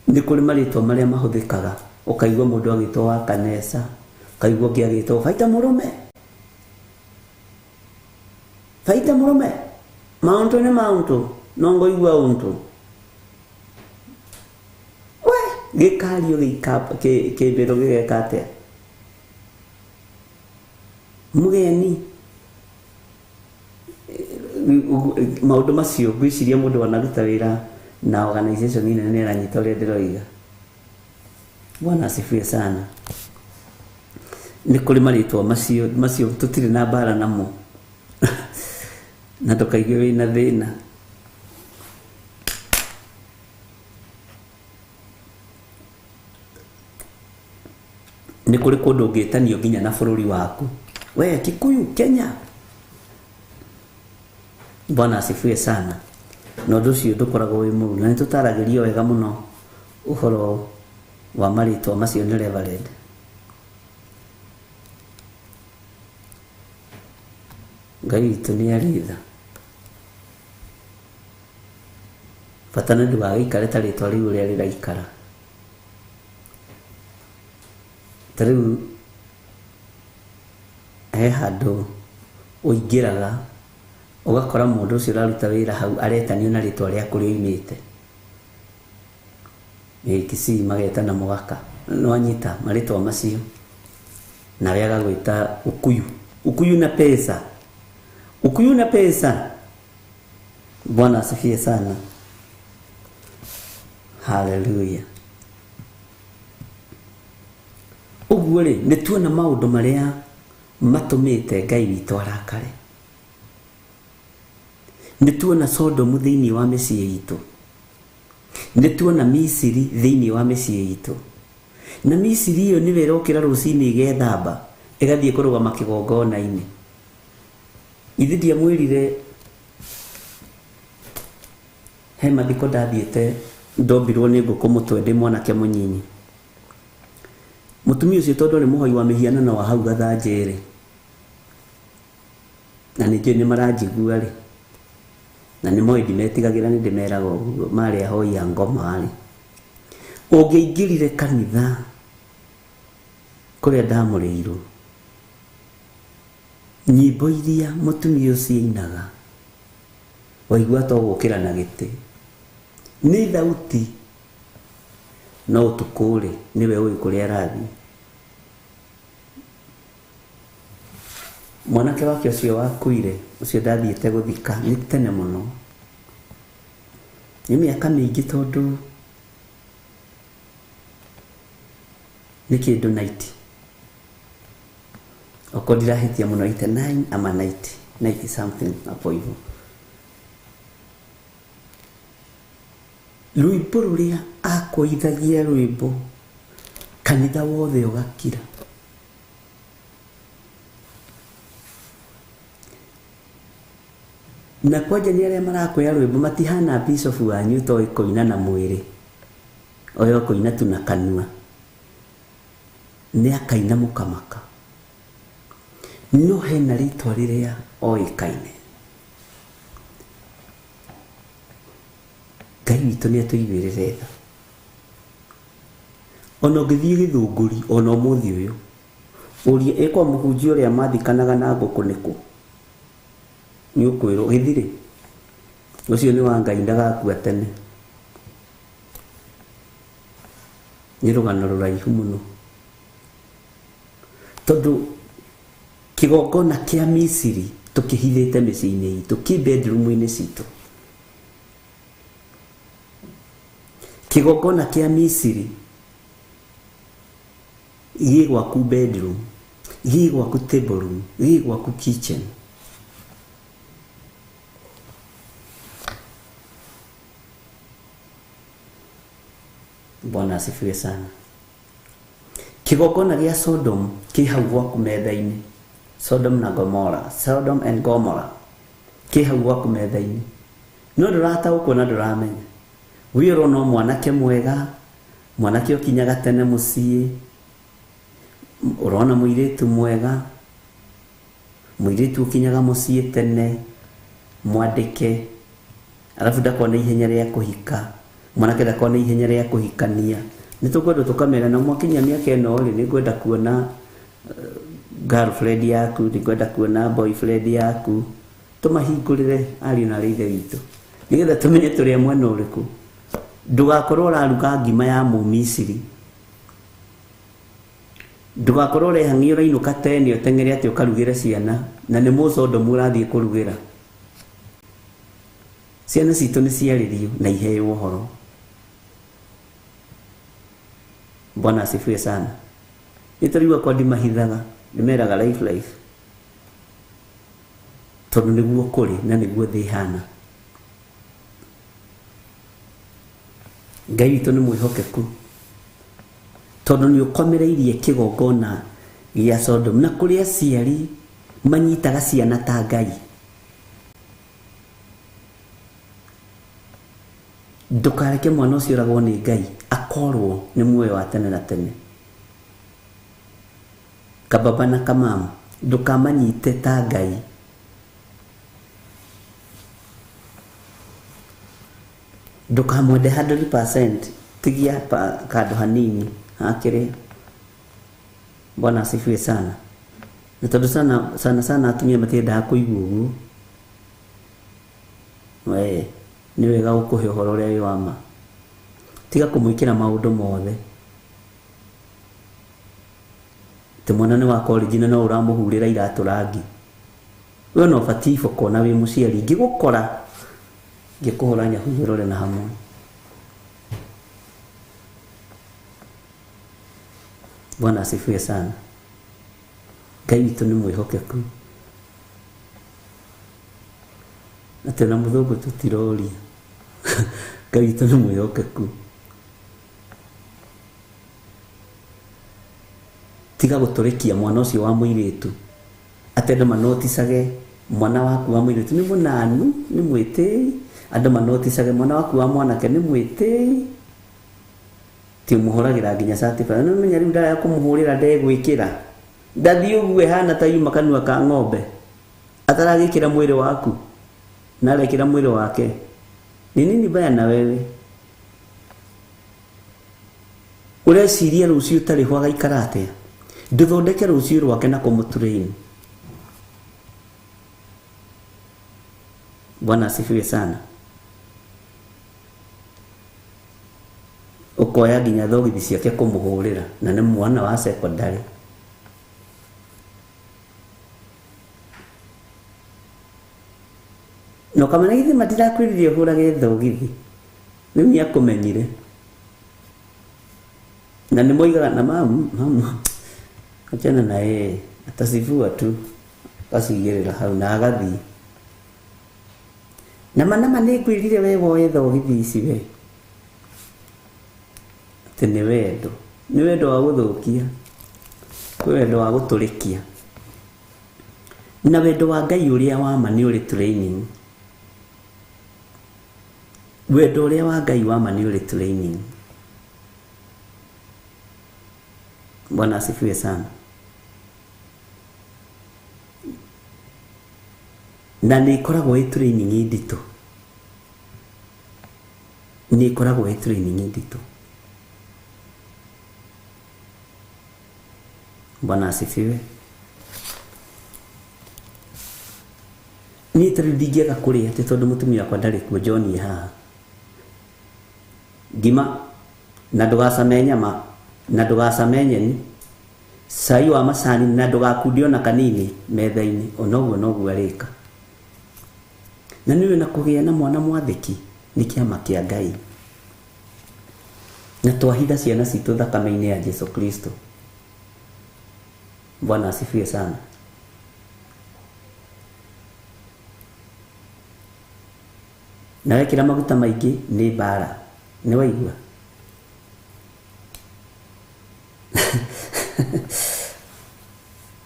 Nĩ kũrĩ marĩtwa marĩa mahũthĩkaga, ũkaigua mũndũ agĩtwo wa Kanesa, ũkaigua ũngĩ agĩtwo Faita Mũrũme. Faita Mũrũme, maũntũ nĩ maũntũ, no ngoigua ũntũ. We, gĩkario kĩmbĩro gĩgeka atĩa? Mũgeni. Maũndũ macio ngwĩciria mũndũ wanaruta wĩra na organization nene nĩ aranyita ũrĩa ndĩroiga. Bwana asifiwe sana. Nĩ kũrĩ marĩtwa macio tũtirĩ na mbara namo na tũkaigue wĩna thĩna. nĩ kũrĩ kũndũ ũngĩtanio nginya na bũrũri waku. We Kikuyu Kenya. Bwana asifiwe sana. Na ũndũ ũcio ndũkoragwo wĩ mũru, na nĩtũtaragĩrio wega mũno ũhoro wa marĩtwa macio nĩ Reverend. Ngai witũ nĩ aritha. Bata nĩ ndũgagĩikare ta rĩtwa rĩu ũrĩa rĩraikara. Ta rĩu he handũ ũingĩraga ũgakora mũndũ ũcio ũraruta wĩra hau aretanio na rĩtwa rĩa kũrĩa oimĩte. Kisii magetana Mũgaka. Nĩwanyita marĩtwa macio. Na wega gwĩta Ukuyu. Ukuyu na pesa. Ukuyu na pesa. Bwana asifiwe sana. Hallelujah. Ũguo rĩ, nĩtuona maũndũ marĩa matũmĩte Ngai witũ arakare. Nĩtuona Sodomu thĩinĩ wa mĩciĩ itũ. Nĩtuona Misiri thĩinĩ wa mĩciĩ itũ. Na Misiri ĩyo nĩwe ĩrokĩra rũcinĩ ĩgethamba, ĩgathiĩ kũrũgama kĩgongona-inĩ. Ithe ndiamwĩrire he mathiko ndathiĩte ndombirwo nĩ ngũkũ mũtwe ndĩ mwanake mũnyinyi. Mũtumia ũcio tondũ nĩ mũhoi wa mĩhianano wa hau gathanjĩ-rĩ, na nĩnjũĩ nĩ maranjigua rĩ, na nĩ moĩ ndimetigagĩra nĩ ndĩmeraga ũguo marĩ ahoi a ngoma-rĩ, ũngĩingĩrire kanitha kũrĩa ndamũrĩirwo, nyĩmbo iria mũtumia ũcio ainaga waigua to gũkĩra na gĩtĩ nĩ thauti, no ũtukũ-rĩ nĩwe ũĩ kũrĩa arathiĩ. Mwanake wake ũcio wakuire, ũcio ndathiĩte gũthika nĩ tene mũno, nĩ mĩaka mĩingĩ tondũ nĩ kĩndũ 90, okorwo ndirahĩtia mũno 89 ama 90 something hapo hivyo. Rwĩmbo rũrĩa akũithagia rwĩmbo kanitha wothe ũgakira. Na kwanja nĩ arĩa marakwĩra rwĩmbo matihana bishop wanyu toĩ kũina na mwĩrĩ, oyo kũina tu na kanua, nĩ akaina mũkamaka, no hena rĩtwa rĩrĩa oĩkaine. Ngai witũ nĩ atũiguĩrĩre tha. Ona ũngĩthiĩ Gĩthũngũri ona ũmũthĩ ũyũ ũrie ĩkwa mũhunjia ũrĩa mathikanaga na ngũkũ nĩkũ, nĩ ũkwĩrwo gĩthirĩ ũcio nĩ wa Ngai ndagakua tene. Nĩ rũgano rũraihu mũno tondũ kĩgongona kĩa Misiri tũkĩhithĩte mĩciĩ-inĩ itũ, kĩ bedroom-inĩ citũ. Kĩgongona kĩa Misiri gĩ gwaku bedroom, gĩ gwaku table room, gĩ gwaku kitchen. Bwana asifiwe sana. Kĩgongona gĩa Sodom kĩ hau gwaku metha-inĩ. Sodom na Gomorrah, Sodom and Gomorrah kĩ hau gwaku metha-inĩ. No ndũrataũkwo na ndũramenya. Wĩ ũrona mwanake mwega, mwanake ũkinyaga tene mũciĩ, ũrona mũirĩtu mwega, mũirĩtu ũkinyaga mũciĩ tene, mwandĩke, alafu ndakona ihenya rĩa kũhika, mwanake ndakona ihenya rĩa kũhikania. Nĩ tũkwenda tũkamera na mwakinya mĩaka ĩno-rĩ, nĩ ngwenda kuona girlfriend yaku, nĩ ngwenda kuona boyfriend yaku, tũmahingũrĩre ariũ na ithe witũ nĩgetha tũmenye tũrĩa mwena ũrĩkũ. Ndũgakorwo ũraruga ngima ya Mũmisiri, ndũgakorwo ũrehang'ia ũrainũka tene ũteng'ere atĩ ũkarugĩre ciana na nĩ Mũsodomu ũrathiĩ kũrugĩra. Ciana citũ nĩ ciarĩrio na iheo ũhoro. Bwana asifiwe sana. Nĩtũrigua kwa ndimahithaga, ndĩmeraga life tondũ nĩguo kũrĩ na nĩguo thĩ ihana. Ngai witũ nĩ mwĩhokeku tondu ni ukomereirie kigongona gĩa Sodom, na kũrĩ aciari manyitaga ciana ta Ngai. Ndukareke mwana ũcio ũragwo nĩ Ngai akorwo nĩ muoyo wa tene na tene. Kababa na kamama ndukamanyite ta Ngai. Ndukamwende 100%, tigia kando hanini hakiri. Bwana asifiwe sana. Na tondu sana atumia matiendaga kuigua ũguo. Ni wega ũkũhe ũhoro ũrĩa wĩ wa ma. Tiga kũmwĩkĩra maũndũ mothe. Te mwana nĩ wa college na no ũramũhurĩra iratũ rangi. We no ũbatiĩ iboko na wĩ mũciari ngĩgũkora ngĩkũhũra nyahunyũrore na hamwe. Bwana asifiwe sana. Ngai witũ nĩ mwĩhokeku. Na tena mũthũngũ tũtiroria. Ngai witũ nĩ mwĩhokeku. Tiga gũtũrĩkia mwana ũcio wa mũirĩtu. Atende manoticage mwana waku wa mũirĩtu nĩ mũnanu, nĩ mwĩtĩi. Andũ manoticage mwana waku wa mwanake nĩ mwĩtĩi. Ti umuhũragĩra nginya certificate. No menya rĩu ndaya kũmũhũrĩra ndegwĩkĩra. Ndathi ũguo ehana ta yuma kanua ka ng'ombe. Ataragĩkĩra mwĩrĩ waku. Na arekĩra mwĩrĩ wake. Ni nini baya na wewe? Ũreciria rũciũ ũtarĩ ho agaikara atĩa? Nduthondeke rũciũ rwake na kũmũturaini. Bwana asifiwe sana. Ukoya nginya thogithi ciake kũmũhũrĩra na nĩ mwana wa secondary. No kamana githi matirakwĩrire ũhũrage thogithi. Nĩ nĩakũmenyire. Na nĩ moigaga na mama achana na yeye atasivua tu asigirira hau na agathi. Na manama nĩ kwĩrire we woe thogithi ici we. Tene wendo. Ni wendo wa gũthũkia. Kwĩ wendo wa gũtũrĩkia. Na wendo wa Ngai ũrĩa wa ma nĩ ũrĩ training. Wendo ũrĩa wa Ngai wa ma nĩ ũrĩ training. Bwana asifiwe sana. Na nĩ ikoragwo ĩ training nditũ. Nĩ ikoragwo ĩ training nditũ. Bwana asifiwe. Ni tari ndingĩaga kũrĩa atĩ tondũ mũtumia wakwa ndarĩ kuo John haha. Ngima na ndũgacame nyama na ndũgacame nyeni. Cai wa macani na ndũgakundio na kanini metha-inĩ. Onoguo noguo arĩka. Na niwe na kũgĩa na mwana mwathĩki nĩ kĩama kĩa Ngai. Na twahitha ciana citũ thakame-inĩ ya Yesu Kristo. Bwana asifiwe sana. Na wekĩra maguta maingĩ nĩ mbara. Nĩ waigua?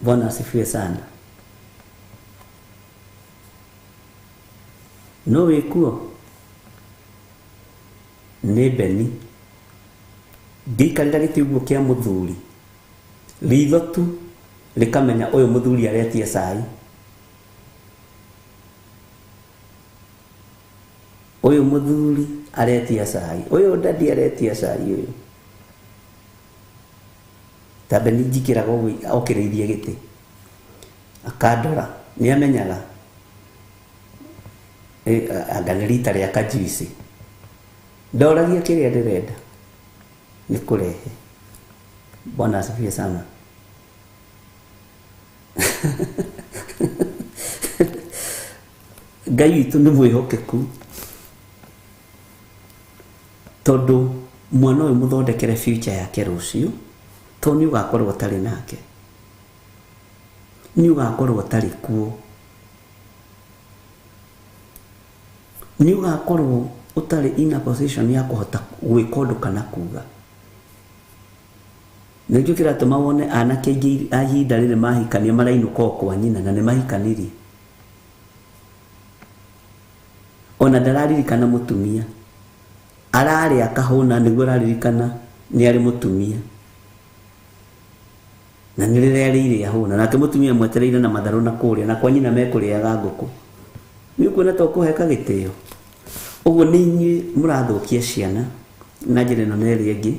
Bwana asifiwe sana. No wĩkuo nĩ Beni. Ndikarĩra gĩtĩ ũguo kĩa mũthuri. Ritho tu likamenya ũyũ mũthuri aretia cai. Ũyũ mũthuri aretia cai. Ũyũ ndadi aretia cai ũyũ. Tabe nĩ njikĩraga ũguo okĩrĩirie gĩtĩ. Akandora nĩ amenyaga. Anga nĩ rita rĩa kajuici. Ndoragia kĩrĩa ndĩrenda nĩ kũrehe. Bwana asifiwe sana. Ngai witũ nĩ mwĩhokeku. Tondũ mwana ũyũ mũthondekere future yake rũciũ. Tondũ nĩ ũgakorwo ũtarĩ nake. Nĩ ũgakorwo ũtarĩ kuo. Nĩ ũgakorwo ũtarĩ in a position ya kũhota gwĩka ũndũ kana kuga. Nĩkĩo kĩratũma wone anake aingĩ a ihinda rĩrĩ mahikania marainũka kwa nyina na nĩ mahikanirie. Ona ndararirikana mũtumia. Ararĩa kahũna nĩguo araririkana nĩ arĩ mũtumia. Na nĩ rĩrĩa arĩire ahũna. Nake mũtumia mwetereire na matharũ na kũrĩa na kwa nyina mekũrĩaga ngũkũ. Nĩ ũkuona to kũheka gĩtĩo. Ũguo nĩ inyuĩ mũrathũkia ciana na njĩra ĩno na ĩrĩa ĩngĩ.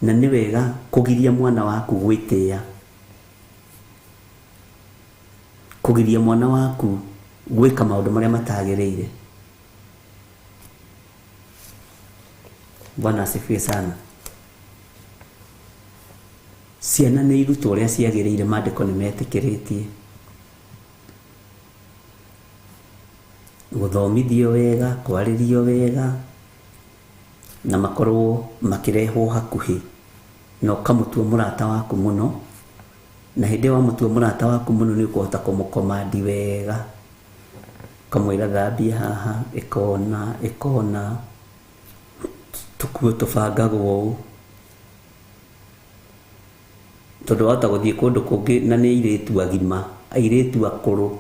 Na nĩ wega kũgiria mwana waku gwĩtĩĩa. Kũgiria mwana waku gwĩka maũndũ marĩa matagĩrĩire. Bwana asifiwe sana. Ciana nĩ irutwo ũrĩa ciagĩrĩire maandĩko nĩ metĩkĩrĩtie. Gũthomithio wega, kwarĩrio wega na makorwo makĩrehwo hakuhĩ. Na ũkamũtua mũrata waku mũno. Na hĩndĩ wa mũtua mũrata waku mũno nĩ ũkũhota kũmũkomandi wega. Kamwĩra thambia haha, ĩkona. Tũkuo tũbangagwo ũũ. Tondũ wahota gũthiĩ kũndũ kũngĩ na nĩ airĩtu agima, airĩtu akũrũ,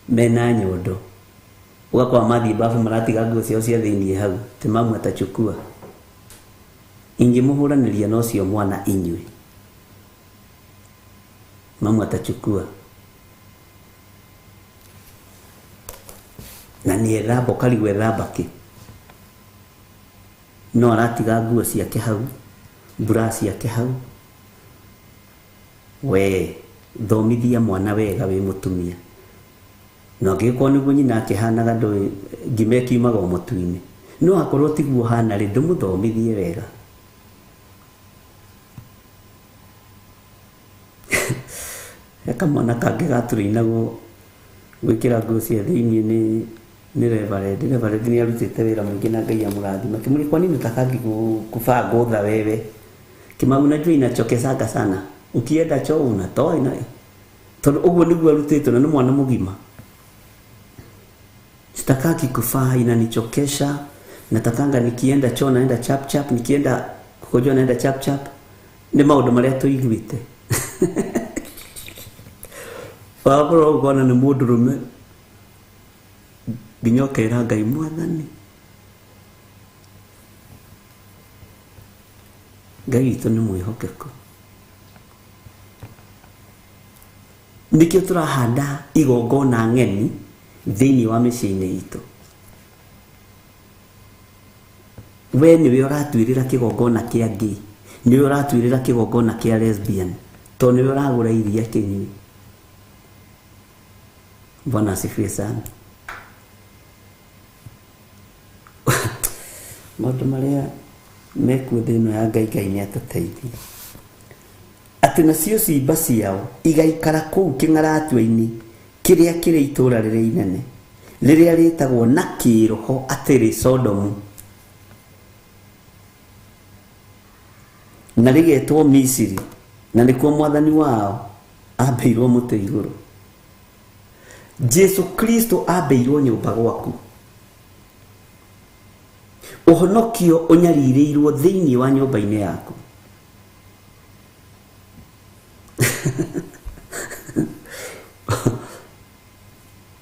mena nyondo. Ũgakora mathiĩ bafu maratiga nguo ciao cia thĩiniĩ hau. Ti mamu atachukua. Ingĩmũhũranĩria na ũcio mwana inyuĩ. Mamu atachukua. Na nĩ ethamba ũkarigwo ethamba kĩ. No aratiga nguo ciake hau. Bra ciake hau. We, thomithia mwana wega wĩ mũtumia. No angĩkorwo nĩguo nyina akĩhanaga ndũĩ ngima ĩkiumaga o mũtu-inĩ. No akorwo tiguo hana rĩ ndũmũthomithie wega. Eka mwana kangĩ gatũrĩinagwo gwĩkĩra nguo cia thĩiniĩ nĩ Reverend. Reverend nĩ arutĩte wĩra mũingĩ na Ngai amũrathima. Kimwambia kwa nini utakangi kuvaa godha wewe? Kimau unajua inachokesanga sana. Ukienda choo unatoa ina. Tondũ ũguo nĩguo arutĩtwo na nĩ mwana mũgima. Sitakaki kuvaa inanichokesha. Natakanga nikienda choo naenda chap chap, nikienda kukojoa naenda chap chap. Nĩ maũndũ marĩa tũiguĩte. Wabura ũkona nĩ mũndũrũme. Nginya ũkera Ngai Mwathani. Ngai witũ nĩ mwĩhokeku. Nĩkĩo tũrahanda igongona ng'eni thĩinĩ wa mĩciĩ-inĩ itũ. We nĩwe ũratuĩrĩra kĩgongona kĩa gay. Nĩwe ũratuĩrĩra kĩgongona kĩa lesbian. Tondũ nĩwe ũragũra iria kĩnyui. Bwana asifiwe sana. Maũndũ marĩa mekuo thĩinĩ ya Ngai nĩ atũteithie. Atĩ nacio ciimba ciao igaikara kũu kĩng'aratua-inĩ kĩrĩa kĩrĩ itũũra rĩrĩa inene rĩrĩa rĩtagwo na kĩroho atĩrĩ Sodomu na rĩgetwo Misiri na nĩkuo Mwathani wao ambĩirwo mũtĩ igũrũ. Jesu Kristo ambĩirwo nyũmba gwaku. Ũhonokio ũnyarirĩirwo thĩinĩ wa nyũmba-inĩ yaku.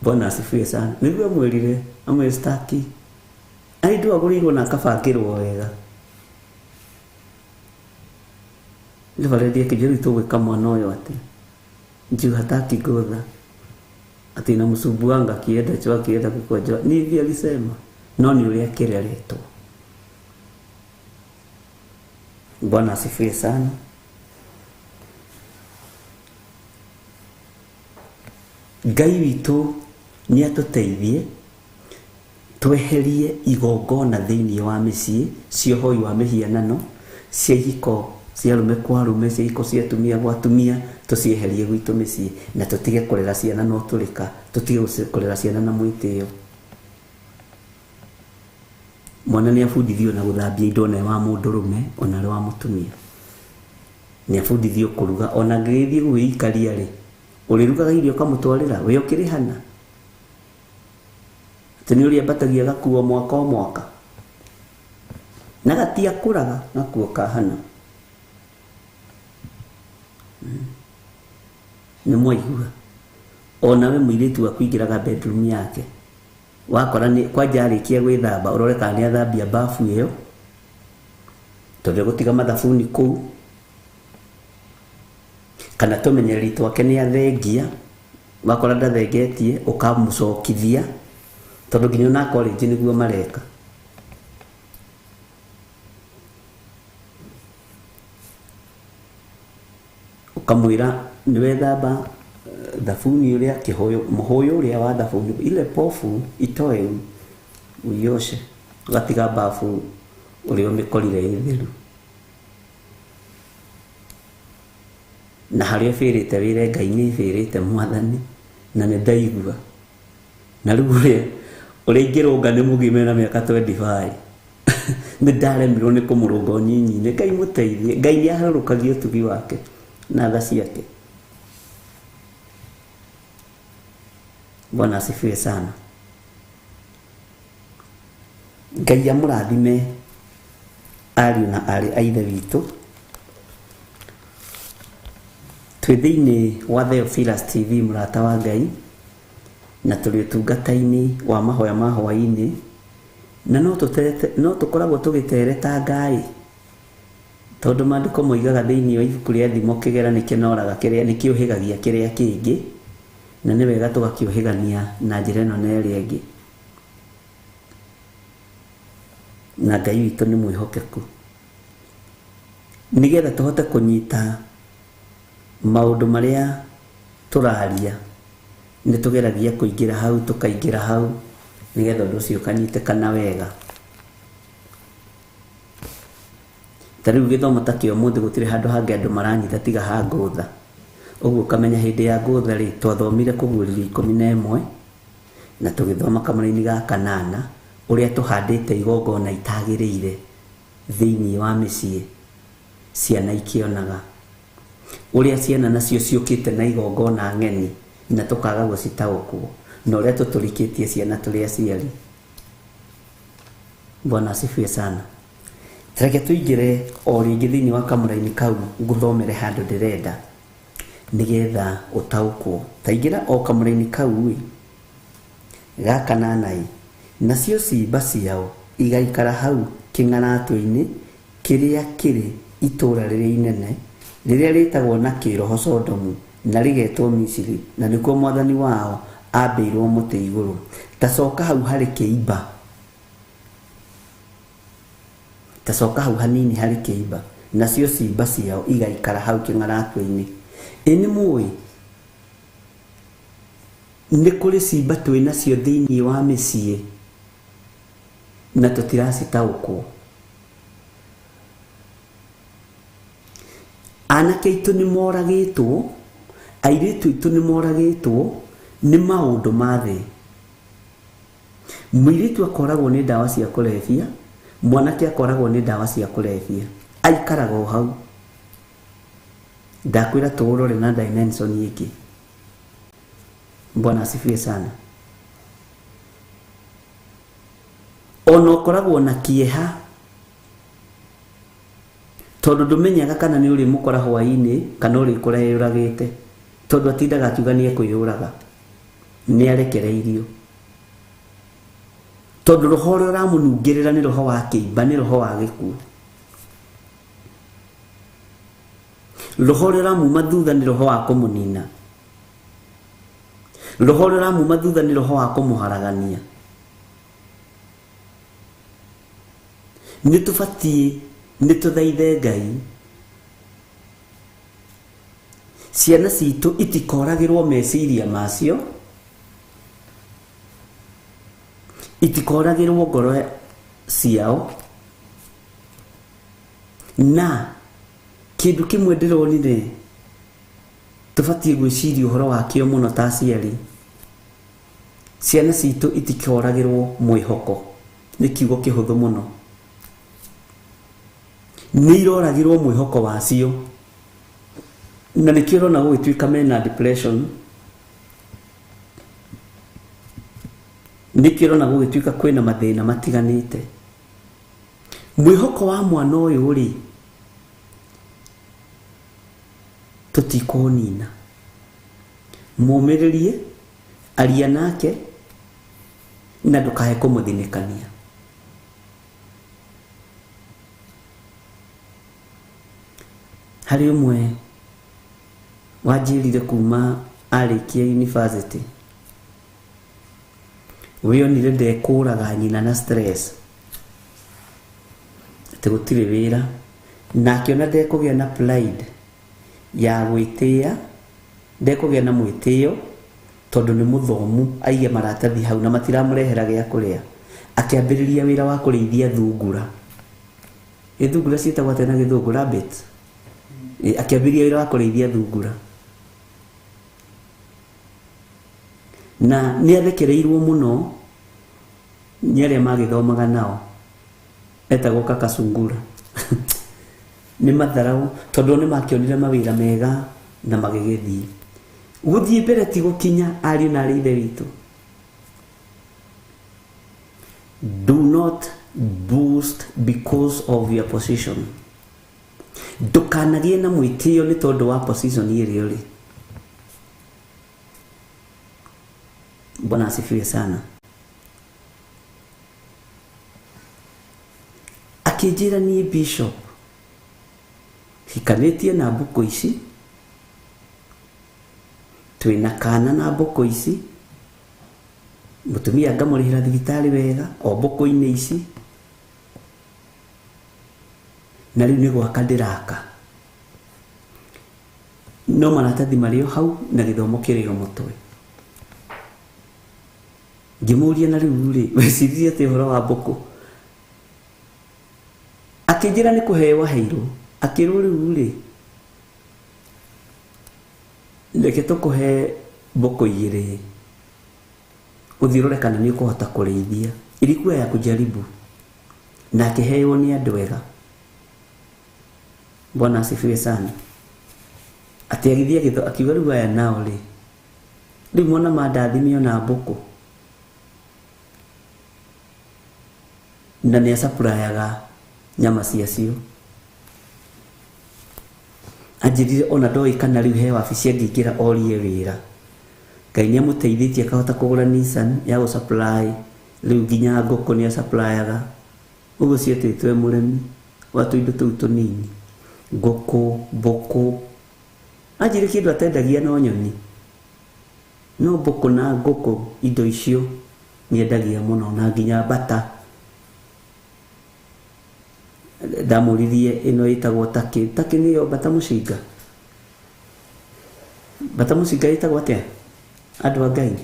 Bwana asifiwe sana. Nĩguo mwĩrire amwĩstaki. Ai ndu agũrĩirwo na akabangĩrwo wega. Nĩvaredia kĩjũri tũgwĩka mwana ũyũ atĩ. Njuu hataki godha. Ati inamsumbuanga akienda choo akienda kukojoa. Ni hivi alisema. No ni yule akireletwa. Bwana asifiwe sana. Ngai witũ nĩ atũteithie tweherie igongona thĩinĩ wa mĩciĩ cia ũhoi wa mĩhianano cia ihiko cia arũme kwa arũme, cia ihiko cia atumia gwa atumia, tũcieherie gwitũ mĩciĩ na tũtige kũrera ciana na ũtũrĩka, tũtige kũrera ciana na mwĩtĩo. Mwana nĩ abundithio na gũthambia indo na wa mũndũrũme ona wa mũtumia. Nĩ abundithio kũruga ona ngĩthiĩ gwĩikaria rĩ ũrĩrugaga irio kamũtwarĩra we ũkĩrĩhana. Atĩ nĩ ũrĩa mbatagia gakuo mwaka o mwaka na gatia kũraga gakuo kahana. nĩ mwaigua onawe mũirĩtu akũingĩraga bedroom yake wakora nĩ kwanja arĩkia gwĩthamba ũrore kana nĩ athambia bafu ĩyo tondũ gũtiga mathabuni kũu kana tũmenyereri twake nĩ athengia wakora ndathengetie ũkamũcokithia tondũ nginya na college nĩguo mareka ũkamwĩra nĩwethamba thabuni ũrĩa mũhũyũ ũrĩa wa thabuni ile pofu itoe uioshe gatiga bafu ũrĩa ũmĩkorire ĩtheru na harĩa fĩrĩte wĩre Ngai nĩ fĩrĩte Mwathani na nĩ ndaigua na rĩu ũrĩa ingĩrũnga nĩ mũgime na mĩaka 25 nĩ ndaremirwo nĩ kũmũrũnga ũnyinyi-inĩ Ngai mũteithie Ngai nĩ aharũkagia ũtugi wake na tha ciake. Bwana asifiwe sana. Ngai amũrathime ariũ na arĩ a ithe witũ twĩ thĩinĩ wa Theophilus TV mũrata wa Ngai na tũrĩ ũtungata-inĩ wa mahoya ma hwaĩ-inĩ na no tũkoragwo tũgĩtereta Ngai tondũ maandĩko moigaga thĩinĩ wa ibuku rĩa thimo kĩgera nĩkĩnoraga kĩrĩa nĩkĩũhĩgagia kĩrĩa kĩngĩ na nĩ wega tũgakĩũhĩgania na njĩra ĩno na ĩrĩa ĩngĩ na Ngai witũ nĩ mwĩhokeku nĩgetha tũhote kũnyita maũndũ marĩa tũraria nĩ tũgeragia kũingĩra hau tũkaingĩra hau nĩgetha ũndũ ũcio ũkanyitĩkana wega. Tarĩu gĩthomo ta kĩo mũthĩ gũtirĩ handũ hangĩ andũ maranyita tiga ha ngũtha ũguo kamenya hĩndĩ ya ngũtha rĩ twathomire kũguũrĩrio 11 na tũgĩthoma kamũra-inĩ ga 8 ũrĩa tũhandĩte igongona itagĩrĩire thĩinĩ wa mĩciĩ ciana ikĩonaga ũrĩa ciana nacio ciũkĩte na igongona ng'eni na tũkaga gũcitaũkwo na ũrĩa tũtũrikĩtie ciana tũrĩ aciari. Bwana asifiwe sana. Reke tũingĩre o rĩngĩ thĩinĩ wa kamũra-inĩ kau ngũthomere handũ ndĩrenda nĩgetha ũtaũkwo. Taingĩra o kamũra-inĩ kau ga 8 nacio ciimba ciao igaikara hau kĩng'aratũ-inĩ kĩrĩa kĩrĩ itũũra rĩrĩa inene rĩrĩa rĩtagwo na kĩroho Sodomu na rĩgetwo Misiri na nĩkuo Mwathani wao ambĩirwo mũtĩ igũrũ. Tacoka hau harĩ kĩimba tacoka hau hanini harĩ kĩimba nacio ciimba ciao igaikara hau kĩng'aratũ-inĩ. Nĩ mũĩ nĩ kũrĩ ciimba twĩ nacio thĩinĩ wa mĩciĩ na tũtiracitaũkwo. Anake aitũ nĩ moragĩtwo airĩtu aitũ nĩ moragĩtwo nĩ maũndũ ma thĩ. Mũirĩtu akoragwo nĩ ndawa cia kũrebia mwanake akoragwo nĩ ndawa cia kũrebia aikaraga o hau. Ndakwĩra tũũrore na dimension ĩngĩ. Bwana asifiwe sana. Ona ũkoragwo na kĩeha tondũ ndũmenyaga kana nĩ ũrĩ mũkora hwaĩ-inĩ kana ũrĩ kũrĩa yũragĩte tondũ atindaga akiuga nĩ ekwĩyũraga nĩ arekereirio tondũ roho ũrĩa ũramũnungĩrĩra nĩ roho wa kĩimba nĩ roho wa gĩkuũ. Roho ũrĩa ũramuma thutha nĩ roho wa kũmũnina. Roho ũrĩa ũramuma thutha nĩ roho wa kũmũharagania. Nĩ tũbatiĩ nĩ tũthaithe Ngai ciana citũ itikoragĩrwo meciria macio itikoragĩrwo ngoro ciao na kĩndũ kĩmwe ndĩronire tũbatiĩ gwĩciria ũhoro wakĩo mũno ta aciari. Ciana citũ itikoragĩrwo mwĩhoko nĩ kiugo kĩhũthũ mũno nĩ iroragĩrwo mwĩhoko wacio na nĩkĩo ũrona gũgĩtuĩka mena depression nĩkĩo ũrona gũgĩtuĩka kwĩna mathĩna matiganĩte. Mwĩhoko wa mwana ũyũ rĩ tũtikũnina mũmĩrĩrie, aria nake na ndũkae kũmũthinĩkania. Harĩ ũmwe wanjĩrire kuma arĩkia university, wĩonire ndekũraga nyina na stress, atĩ gũtirĩ wĩra, na akĩona ndekũgĩa na pride ya gwĩtĩĩa, ndekũgĩa na mwĩtĩyo tondũ nĩ mũthomu, aige maratathi hau na matiramũrehera gĩa kũrĩa, akĩambĩrĩria wĩra wa kũrĩithia thungura. Thungura ciĩtagwo atĩa na gĩthũngũ? Rabbit. Akĩambĩrĩria wĩra wa kũrĩithia thungura, na nĩ athekereirwo mũno nĩ arĩa magĩthomaga nao, etagwo kaka Sungura. Nĩ matharaũ tondũ nĩ makĩonire mawĩra mega na magĩgĩthiĩ. Gũthiĩ mbere ti gũkinya, ariũ na ithe witũ. Do not boost because of your position. Ndũkanagĩe na mwĩtĩyo nĩ tondũ wa position ĩrĩa ũrĩ. Bwana asifiwe sana. Akĩnjĩra niĩ bishop, hikanĩtie na mbũkũ ici, twĩna kana na mbũkũ ici, mũtumia ngamũrĩhĩra thibitarĩ wega o mbũkũ-inĩ ici, na rĩu nĩ gwaka ndĩraka. No maratathi marĩ o hau na gĩthomo kĩrĩ o mũtwe. Ngĩmũria na rĩu rĩ, wecirie atĩ ũhoro wa mbũkũ? Akĩnjĩra nĩ kũheo aheirwo, akĩrwo rĩu rĩ, reke tũkũhe mbũkũ igĩrĩ, ũthiĩ ũrore kana nĩ ũkũhota kũrĩithia, ilikuwa ya kujaribu, na akĩheo nĩ andũ ega. Bwana asifiwe sana. Atĩ agĩthiĩ akiuga rĩu aya nao rĩ, rĩu mona mandathimio na mbũkũ, na nĩ acapurayaga nyama ciacio. Anjĩrire ona ndoĩ kana rĩu he wabici angĩingĩra orie wĩra. Ngai nĩ amũteithĩtie akahota kũgũra Nissan ya gũsupply, rĩu nginya ngũkũ nĩ acapurayaga. Ũguo cietĩtwe mũrĩmi wa tũindo tũu tũnini, ngũkũ, mbũkũ. Anjĩrire kĩndũ atendagia no nyoni, no mbũkũ na ngũkũ, indo icio nĩ endagia mũno, na nginya mbata. Ndamũririe ĩno ĩtagwo takĩ. Takĩ nĩyo mbata mũcinga. Mbata mũcinga ĩtagwo atĩa andũ a Ngai?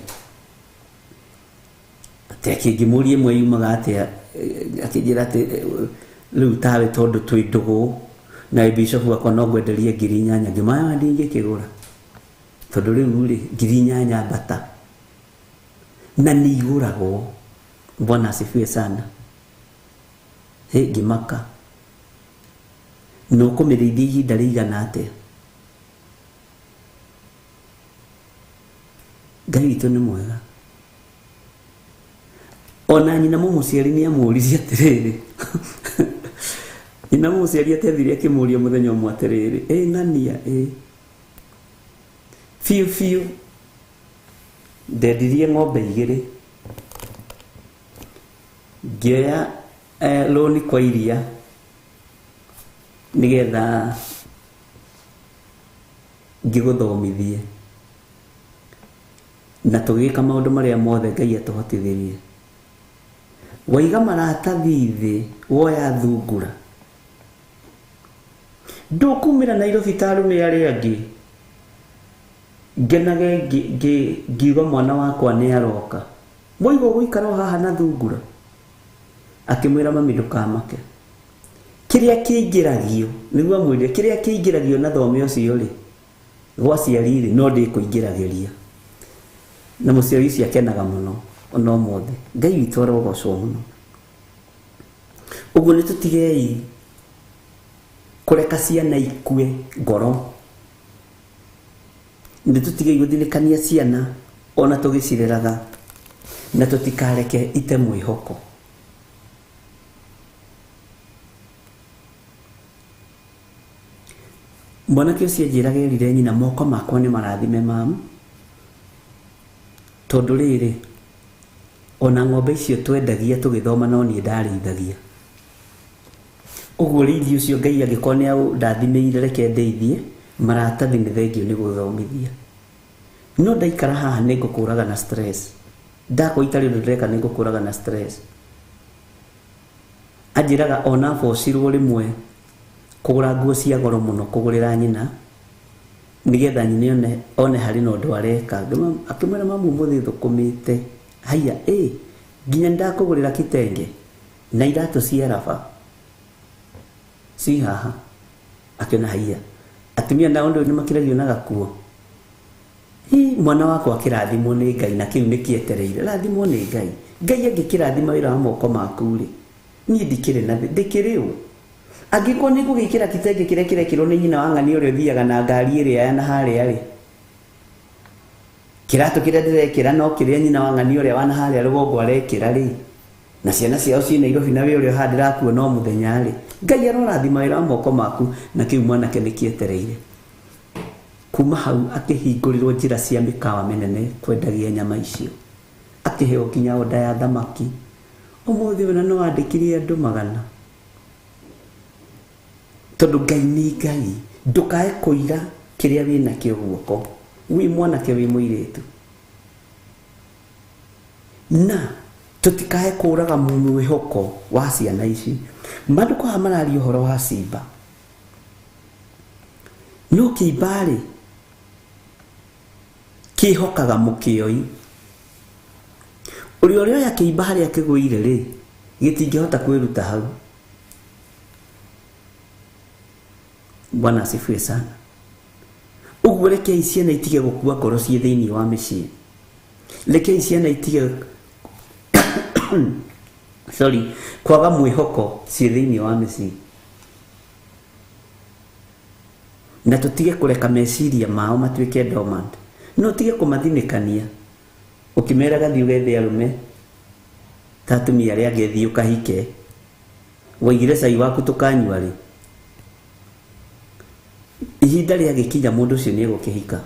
Atĩ akĩngĩmũria ĩmwe yumaga atĩa, akĩnjĩra atĩ rĩu tawe tondũ twĩ ndũgũ na bishop wakwa no ngwenderie 8,000. Ngĩmaya ndingĩkĩgũra tondũ rĩu rĩ 8,000 mbata na nĩ igũragwo. Bwana asifiwe sana. Ngĩmaka, no kũmĩrĩithia ihinda rĩigana atĩa? Ngai witũ nĩ mwega. Ona nyina mũmũciari nĩ amũririe atĩrĩrĩ, nyina mũmũciari atethire akĩmũria mũthenya ũmwe atĩrĩrĩ, ng'ania biũ ndendirie ng'ombe 2, ngĩoya loni kwa iria nigetha ngĩgũthomithie na tũgĩka maũndũ marĩa mothe Ngai atũhotithirie. Waiga maratathi thĩ, woya thungura, ndũkumĩra Nairobi ta arũme arĩa angĩ, ngenage ngiuga mwana wakwa nĩ aroka, mũigo gũikara haha na thungura. Akĩmwĩra mami ndũkamake, kĩrĩa kĩingĩragio, nĩguo amwĩrire kĩrĩa kĩingĩragio na thome ũcio rĩ, gwa ciari rĩ, no ndĩkũingĩragĩria. Na mũciari ũcio akenaga mũno ona ũmũthĩ. Ngai witũ arogocwo mũno. Ũguo nĩ tũtigei kũreka ciana ikue ngoro, nĩ tũtigei gũthinĩkania ciana ona tũgĩcireraga, na tũtikareke ite mwĩhoko. Mwanake ũcio anjĩraga erire nyina, moko makwa nĩ marathime mamu, tondu riri ona ng'ombe icio twendagia tugithoma no nie ndarĩithagia uguo rithi ucio Ngai angĩkorwo nĩ ndathimĩire reke ndeithie maratathi nĩ thengio nĩ gũthomithia no ndaikara haha nĩ ngũkũraga na stress ndakwo itarĩ ũndũ ndĩreka nĩ ngũkũraga na stress anjĩraga ona bocirwo rĩmwe kũgũra nguo cia goro mũno kũgũrĩra nyina nigetha nyina one harĩ na ũndũ areka akĩmwĩra mamu mũthĩ thũkũmĩte haya nginya ndakũgũrĩra kitenge na iratũ cia raba si haha akĩona haya atumia na ũndũ nĩ makiragio na gakuo mwana wakwa kĩrathimwo nĩ Ngai na kĩu nĩ kĩetereire rathimwo nĩ Ngai Ngai angĩkĩrathima wĩra wa moko maku rĩ niĩ ndikĩrĩ na ndĩkĩrĩ ũ angĩkorwo nĩ gũgĩkĩra kitenge kĩrĩa kĩrekĩrwo nĩ nyina wa ng'ani ũrĩa ũthiaga na ngari ĩrĩa ya na harĩa rĩ kĩratũ kĩrĩa ndĩrekĩra no kĩrĩa nyina wa ng'ani ũrĩa wa na harĩa rũgongo arekĩra rĩ na ciana ciao ciĩ Nairobi na wĩ ũrĩa handĩra kuo no mũthenya rĩ Ngai arorathima wĩra wa moko maku na kĩu mwanake nĩ kĩetereire kuma hau akĩhingũrĩrwo njĩra cia mĩkawa mĩnene kwendagia nyama icio akĩheo nginya oda ya thamaki ũmũthĩ wĩna no andĩkire andũ 100 tondũ Ngai nĩ Ngai ndũkae kũira kĩrĩa wĩna kĩo guoko wĩ mwanake wĩ mũirĩtu na tũtikae kũraga mwĩhoko wa ciana ici maandĩko haha mararia ũhoro wa simba no kĩimba rĩ kĩhokaga mũkĩoi ũrĩa ũrĩa kĩimba harĩa kĩgũire rĩ gĩtingĩhota kwĩruta hau Bwana asifiwe sana uguo rekei ciana itige gũkua ngoro ciĩ thĩinĩ wa mĩciĩ rekei ciana itige kwaga mwĩhoko ciĩ thĩinĩ wa mĩciĩ na tũtige kũreka meciria mao matuĩke dormant no tige kũmathinĩkania ũkĩmera gathiĩ ũgethe arũme ta atumia arĩa angĩ thiĩ ũkahike waigire cai waku tũkanyua rĩ ihinda rĩagĩkinya mũndũ ũcio nĩ egũkĩhika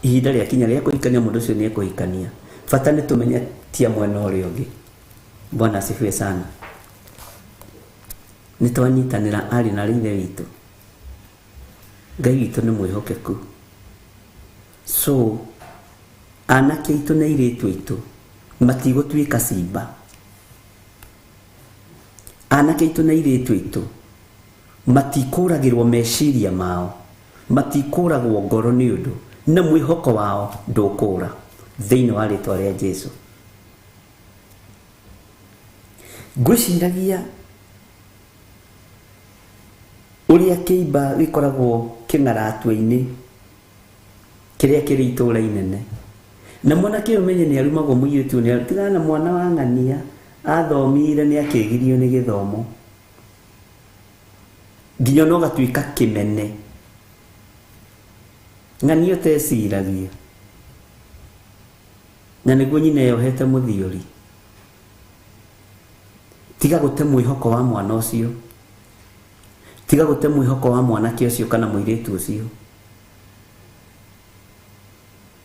ihinda rĩakinya rĩa kũhikania mũndũ ũcio nĩ ekũhikania bata nĩ tũmenye tia mwena ũrĩa ũngĩ Bwana asifiwe sana nĩ twanyitanĩra arĩ na ithe witũ Ngai witũ nĩ mwĩhokeku so anake aitũ na airĩtu aitũ matigũtuĩka simba anake aitũ na airĩtu aitũ matikũragĩrwo meciria mao matikũragwo ngoro nĩ ũndũ na mwĩhoko wao ndũkũra thĩinĩ wa rĩtwa rĩa Jesũ ngwĩciragia ũrĩa kĩimba gĩkoragwo kĩng'aratũ-inĩ kĩrĩa kĩrĩ itũũra inene na mwanake ũmenye nĩ arumagwo mũirĩtu nĩ atigana na mwana wa ng'ania athomire nĩ akĩgirio nĩ gĩthomo nginya no gatuĩka kĩmene ng'ania ũteciragia na nĩguo nyina yohete mũthiori tiga gũte mwĩhoko wa mwana ũcio tiga gũte mwĩhoko wa mwanake ũcio kana mũirĩtu ũcio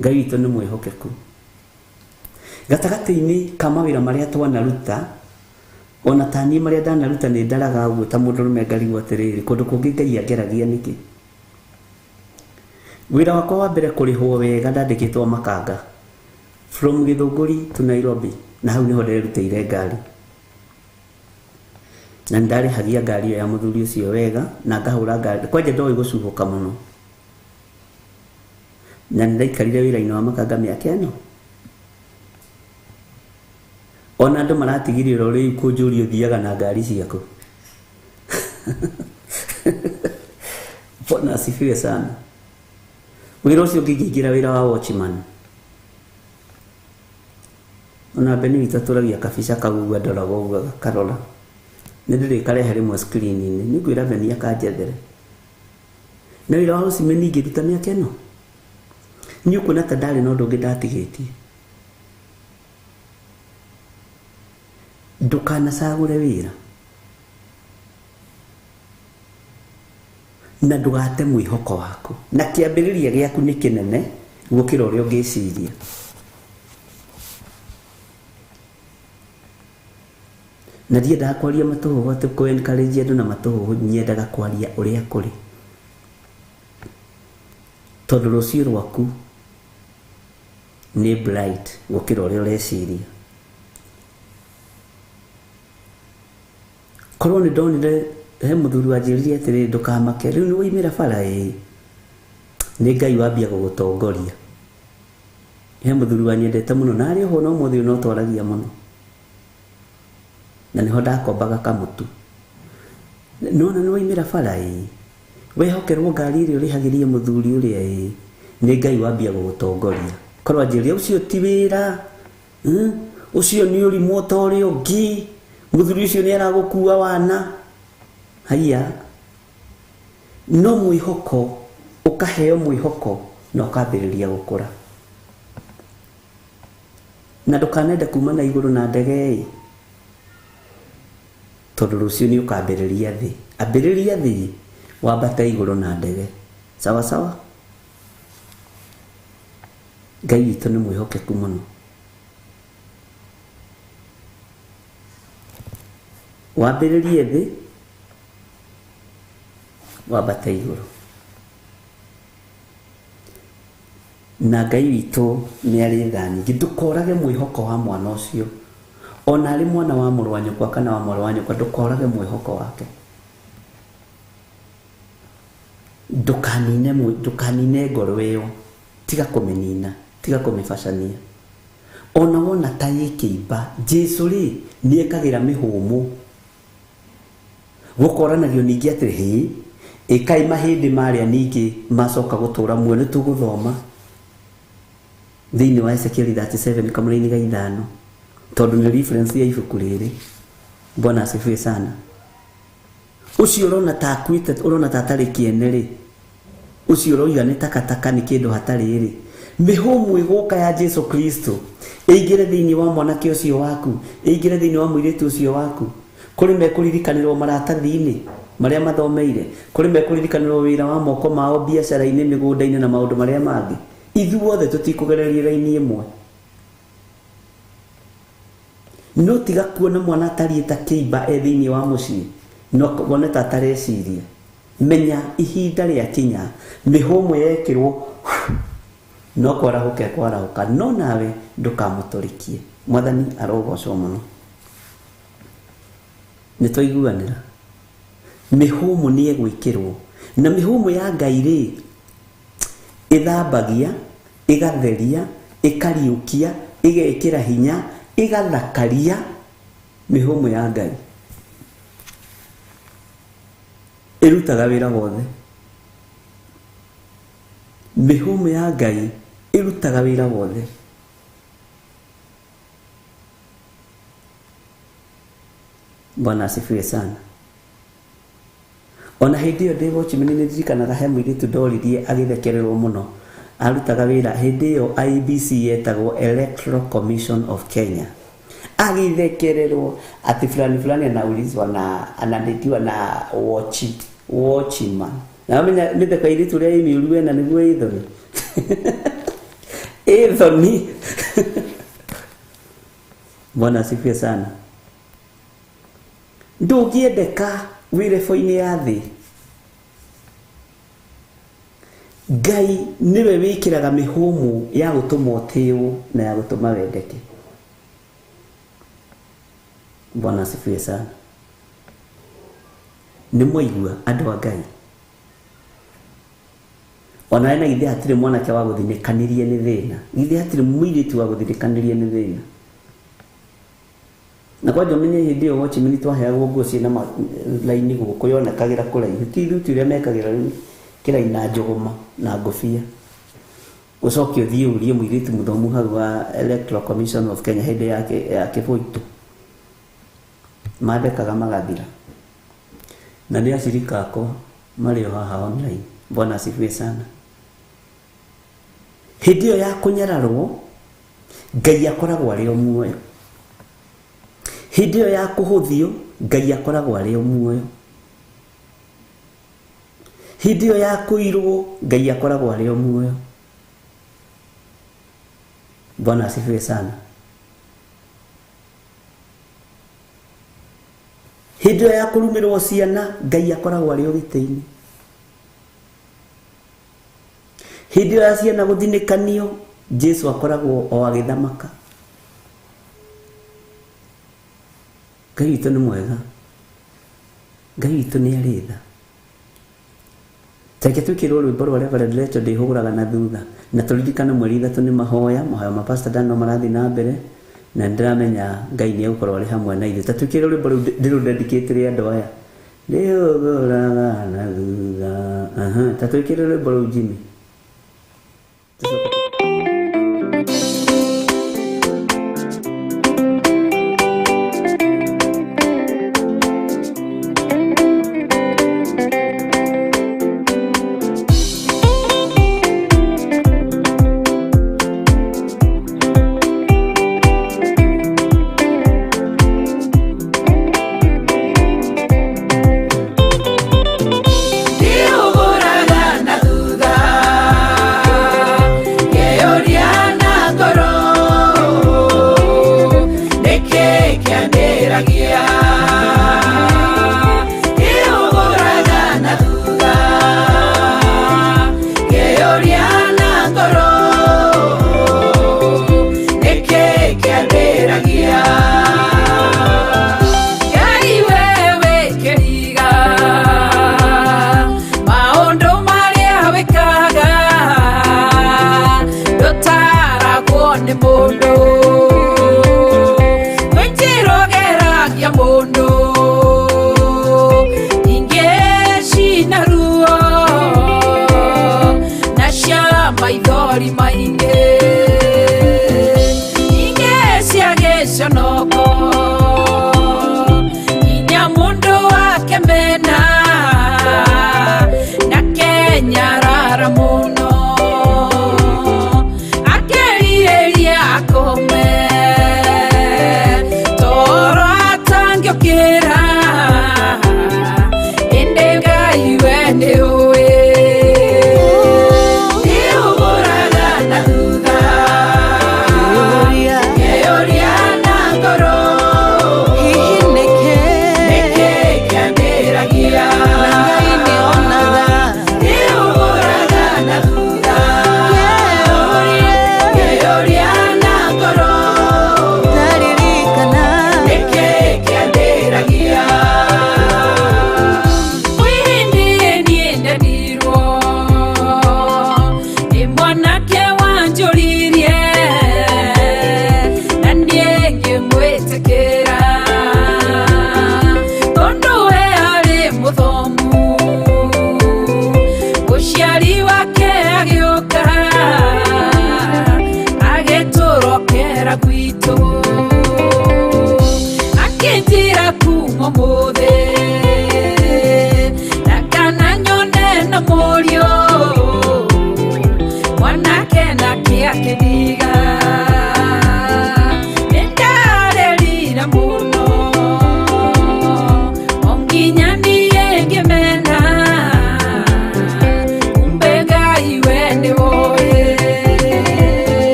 Ngai witũ nĩ mwĩhokeku gatagatĩ-inĩ ka mawĩra marĩa twanaruta ona tani marĩa ndanaruta nĩ ndaraga ũguo ta mũndũrũme ngarigwo atĩrĩrĩ kũndũ kũngĩ Ngai angeragia nĩkĩ wĩra wakwa wa mbere kũrĩhwo wega ndandĩkĩtwo makanga from Gĩthũngũri to Nairobi na hau nĩho nderutĩire ngari na ndarĩhagia ngari ya mũthuri ũcio wega na ngahũra ngari kwanja ndoĩ gũcuhũka mũno na ndaikarire wĩra-inĩ wa makanga mĩaka ĩno ona andũ maratigirĩra ũrĩa ikũnjũria ũthiaga na ngari ciaku Bwana asifiwe sana wĩra ũcio ũngĩingĩra wĩra wa watchman ona Beni witũ tũragia kabica kau ndoraga ũguo karora nĩ ndĩrĩkarehe rĩmwe screen-inĩ nĩ ngwĩra Beni akanjethere na wĩra wa watchman ingĩruta mĩaka ĩno nĩ ũkuona ta ndarĩ na ũndũ ũngĩ ndatigĩtie ndũkanacagũre wĩra na ndũgate mwĩhoko waku na kĩambĩrĩria gĩaku nĩ kĩnene gũkĩra ũrĩa ũngĩciria na ndiendaga kwaria matũhũhũ atĩ kũ encourage andũ na matũhũhũ, nyendaga kwaria ũrĩa kũrĩ, tondũ rũciũ rwaku nĩ bright gũkĩra ũrĩa ũreciria. Korwo nĩ ndonire he mũthuri wanjĩrire atĩrĩ ndũkamake, rĩu nĩ woimĩra bara ĩ, nĩ Ngai wambia gũgũtongoria. He mũthuri wanyendete mũno na arĩ ho no mũthĩ no twaragia mũno, na niho ndakombaga kamũtu. Nona nĩ woimĩra bara ĩ, wehokerwo ngari ĩrĩa ũrĩhagĩrie mũthuri ũrĩa ĩ, nĩ Ngai wambia gũgũtongoria. Korwo anjĩrire ũcio ti wĩra, ũcio nĩ ũrimũ ta ũrĩa ũngĩ, mũthuri ũcio nĩ aragũkua wana. Haiya, no mwĩhoko, ũkaheo mwĩhoko na ũkambĩrĩria gũkũra. Na ndũkanende kuma na igũrũ na ndege ĩ, tondũ rũciũ nĩ ũkambĩrĩria thĩ. Ambĩrĩria thĩ, wambate igũrũ na ndege. Sawa sawa? Ngai witũ nĩ mwĩhokeku mũno. Wambĩrĩrie thĩ, wambate igũrũ. Na Ngai witũ nĩ arĩ tha nyingĩ. Ndũkorage mwĩhoko wa mwana ũcio, ona arĩ mwana wa mũrũ wa nyũkwa kana wa mwarĩ wa nyũkwa, ndũkorage mwĩhoko wake. Ndũkanine ngoro ĩyo, tiga kũmĩnina, tiga kũmĩbacania. Ona wona ta ĩkĩimba, Jesũ rĩ nĩ ekagĩra mĩhũmũ. Gũkoranagio ningĩ atĩrĩ hĩ, ĩkai mahĩndĩ marĩa ningĩ macoka gũtũra muoyo. Nĩ tũgũthoma thĩinĩ wa Ezekiel 37 kamũra-inĩ ga 5, tondũ nĩ reference ya ibuku rĩrĩ. Bwana asifiwe sana. Ũcio ũrona ta akuĩte, ũrona ta atarĩ kĩene rĩ, ũcio ũroiga nĩ takataka, nĩ kĩndũ hatarĩ rĩ, mĩhũmũ ĩgũka ya Jesũ Kristo ĩingĩre thĩinĩ wa mwanake ũcio waku, ĩingĩre thĩinĩ wa mũirĩtu ũcio waku. Kũrĩ mekũririkanĩrwo maratathi-inĩ marĩa mathomeire, kũrĩ mekũririkanĩrwo wĩra wa moko mao biacara-inĩ, mĩgũnda-inĩ na maũndũ marĩa mangĩ. Ithuothe tũtikũgereria raini ĩmwe. No tiga kuona mwana atariĩ ta kĩimba thĩinĩ wa mũciĩ, no wone ta atareciria. Menya ihinda rĩa kinya, mĩhũmũ yekĩrwo, no kwarahũka kwarahũka, no nawe ndũkamũtũrĩkie. Mwathani arogocwo mũno. Nĩ twaiguanĩra. Mĩhũmũ nĩ egwĩkĩrwo, na mĩhũmũ ya Ngai rĩ ĩthambagia, ĩgatheria, ĩkariũkia, ĩgekĩra hinya, ĩgathakaria. Mĩhũmũ ya Ngai ĩrutaga wĩra wothe. Mĩhũmũ ya Ngai ĩrutaga wĩra wothe. Bwana asifiwe sana. Ona hĩndĩ ĩyo ndĩ watchman nĩ ndirikanaga he mũirĩtu ndoririe agĩthekererwo mũno, arutaga wĩra. Hĩndĩ ĩyo IEBC yetagwo Electoral Commission of Kenya. Agĩthekererwo ati fulani anaulizwa na anadetiwa na watchman. Na mimi nĩtheka iritu rĩa imiũru na nĩguo ĩthoni. Ĩthoni. Bwana asifiwe sana. Ndũngĩendeka wĩrebo-inĩ ya thĩ. Ngai niwe wĩkĩraga mĩhũmũ ya gũtũma ũtĩĩo na ya gũtũma wendeke. Bwana asifiwe sana. Nĩ mwaigua andũ a Ngai. Ona ena githĩ hatirĩ mwanake wa gũthinĩkanĩria nĩ thĩna, githĩ hatirĩ mũirĩtu wa gũthinĩkanĩria nĩ thĩna. Na kwa jomenye hĩndĩ ĩyo watchman twaheagwo nguo ciĩna laini gũkũ yonekagĩra kũraihu, ti thuti ũrĩa mekagĩra kĩraina njũgũma na ngũbia. Ũcoke ũthiĩ ũrie mũirĩtu mũthomu hau wa Electoral Commission of Kenya hĩndĩ ya Kĩbũitũ, mandekaga magathira. Na nĩ acirika akwa marĩ o haha online. Bwana asifiwe sana. Hĩndĩ ĩyo ya kũnyararwo, Ngai akoragwo arĩ o muoyo. Hĩndĩ ĩyo ya kũhũthio, Ngai akoragwo arĩ o muoyo. Hĩndĩ ĩyo ya kũirwo, Ngai akoragwo arĩ o muoyo. Bwana asifiwe sana. Hindi ya kurumirwo ciana Ngai akoragwo ari o gitini. Hindi ya ciana guthinikanio Jesu akoragwo o agithamaka. Ngai witũ nĩ mwega. Ngai witũ nĩ arĩ tha. Reke twĩkĩrwo rwĩmbo rwa Reverend Leto ndĩhũgũraga na thutha, na tũririkane mweri 3 nĩ mahoya ma Pastor Dan no marathiĩ na mbere, na ndiramenya Ngai nĩ egũkorwo arĩ hamwe na ithuĩ. Ta twĩkĩrwo rwĩmbo rũu ndĩrũdedicate andũ aya. Ndĩhũgũraga na thutha. Ta twĩkĩrwo rwĩmbo rũu Jimmy.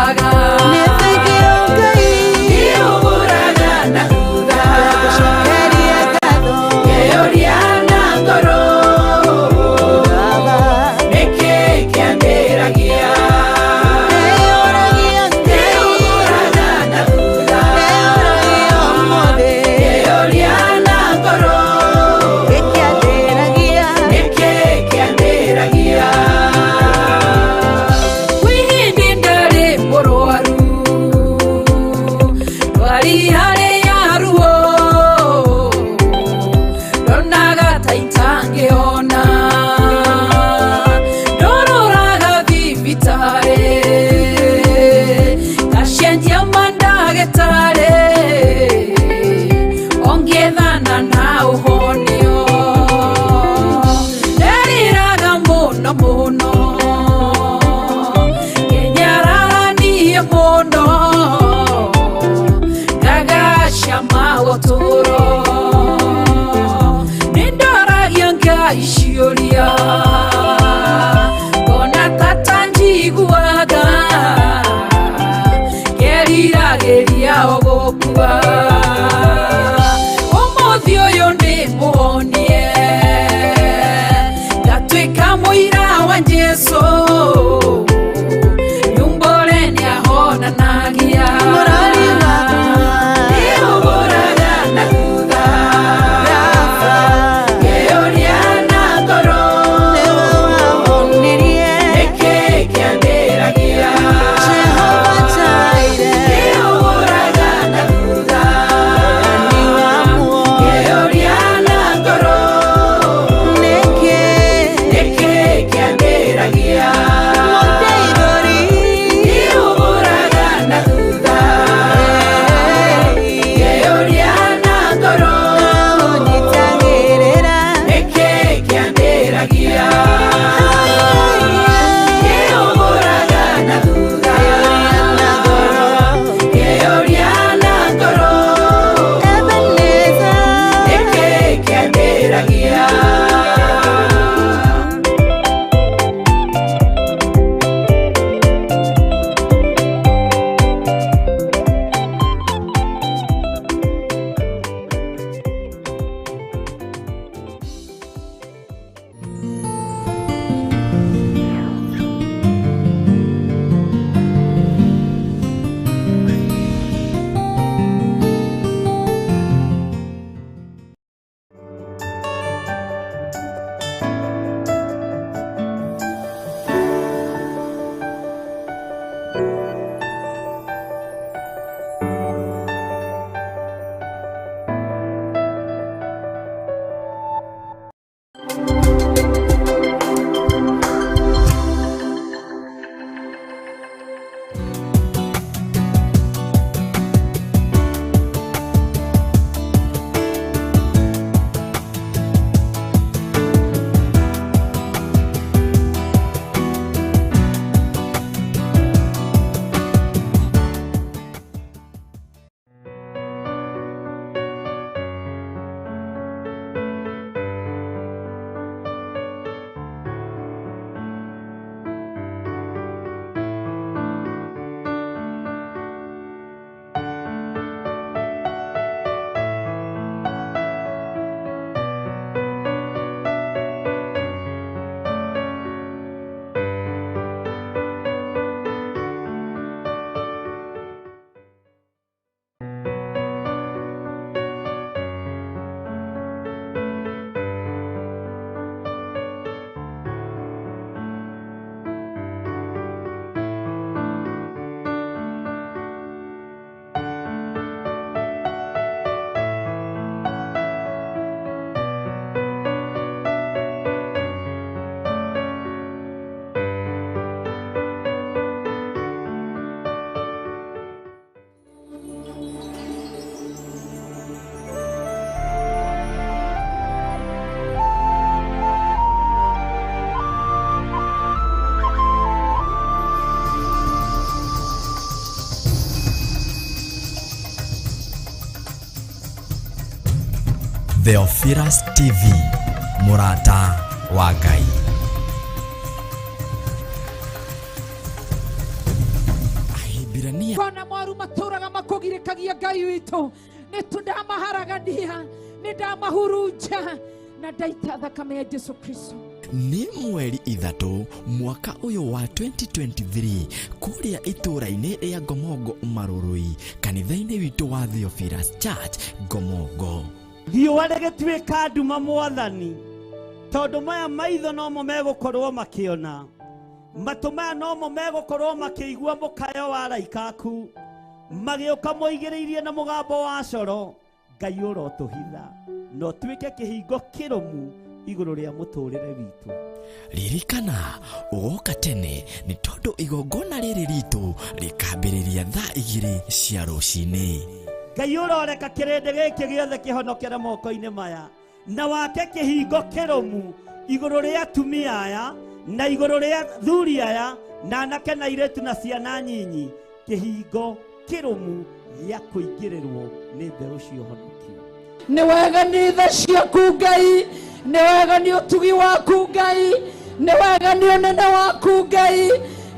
ũmbũraga nĩ thengio Ngai nĩ ũmbũraga na thutha gũcokeria ngatho ngeyũria na ngoro Baba nĩkĩ kĩambĩragia nĩyũragia Ngai ũmbũraga na thutha nĩyũragia ũmũthĩ ngeyũria na ngoro gĩkĩambĩragia nĩkĩ kĩambĩragia wihindi ndarĩ mũrwaru ndwari harĩa ruo ndonaga ta itangĩona ndũrũraga thibitarĩ ngacenjia mandagĩtarĩ ongethana na ũhonio nderiraga mũno mũno kenyararanie mũno ngagacama gũtũũro nĩndoragia Ngai ciũria ngona tata njiguaga ngeriragĩria o gũkua ũmũthĩ ũyũ nĩmũhonie ngatuĩka mũira wa Jesũ nyumbũre nĩahonanagia mũrori wakwa nĩũmbũraga na thutha Baba ngeyũria na ngoro nĩwe wahonirie nĩkĩ kĩambĩragia Jehova Jireh nĩũmbũraga na thutha ni wa muoyo ngeyũria na ngoro nĩkĩ nĩkĩ kĩambĩragia mũteithũri nĩũmbũraga na thutha ngeyũria na ngoro ũnyitagĩrĩra nĩkĩ kĩambĩragia nĩũmbũraga na thutha na ngoro ngeyũria na ngoro Ebenezer nĩkĩ kĩambĩragia Theophilus TV, Murata wa Ngai. Wahibirania kona mwaru maturaga makugirikagia Ngai witu nitundamaharagania nindamahurunja na ndaita thakame ya Jesu Kristo. Ni mweri ithatu mwaka uyu wa 2023 kuria itura-ini ria Gomogo Marurui kanitha-ini witu wa Theophilus Church Gomogo. Riũa rĩgĩtuĩka nduma Mwathani, tondũ maya maitho nomo megũkorwo makĩona, matũ maya nomo megũkorwo makĩigua mũkayo wa araikaku, magĩũka moigĩrĩirie na mũgambo wa coro, Ngai ũrotũhitha na ũtuĩke kĩhingo kĩrũmu igũrũ rĩa mũtũrĩre witũ. Ririkana ugoka tene ni tondu igongona riri ritu rikambĩrĩria thaa 2 cia rũcinĩ. Ngai ũroreka kĩrĩndĩ gĩkĩ gĩothe kĩhonokere moko-inĩ maya na wake kĩhingo kĩrũmu igũrũ rĩa atumia aya na igũrũ rĩa thuri aya na anake na airĩtu na ciana nyinyi, kĩhingo kĩrũmu gĩa kũingĩrĩrwo nĩ mbeũ cia ũhonokio. Nĩ wega nĩ tha ciaku Ngai, nĩ wega nĩ ũtugi waku Ngai, nĩ wega nĩ ũnene waku Ngai,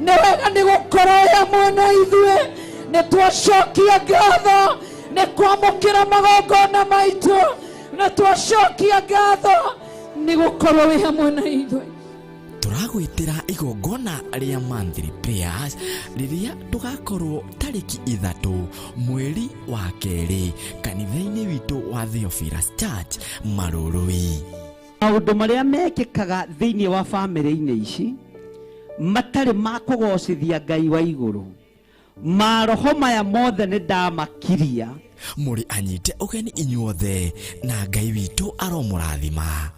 nĩ wega nĩ gũkorwo hamwe na ithuĩ, nĩ twacokia ngatho nĩ kwamũkĩra magongona maitũ, nĩ twacokia ngatho nĩ gũkorwo wĩ hamwe na ithuĩ. Turagwitira igongona ria monthly prayers riria tugakorwo tariki 3 mweri wa 2 kanitha-ini witu wa Theophilus Church Marurui. Maũndũ marĩa mekĩkaga thĩinĩ wa bamĩrĩ-inĩ ici matarĩ ma kũgocithia Ngai wa igũrũ, maroho maya mothe nĩ ndamakiria. Muri anyite ugeni inyuothe na Ngai witu aromũrathima.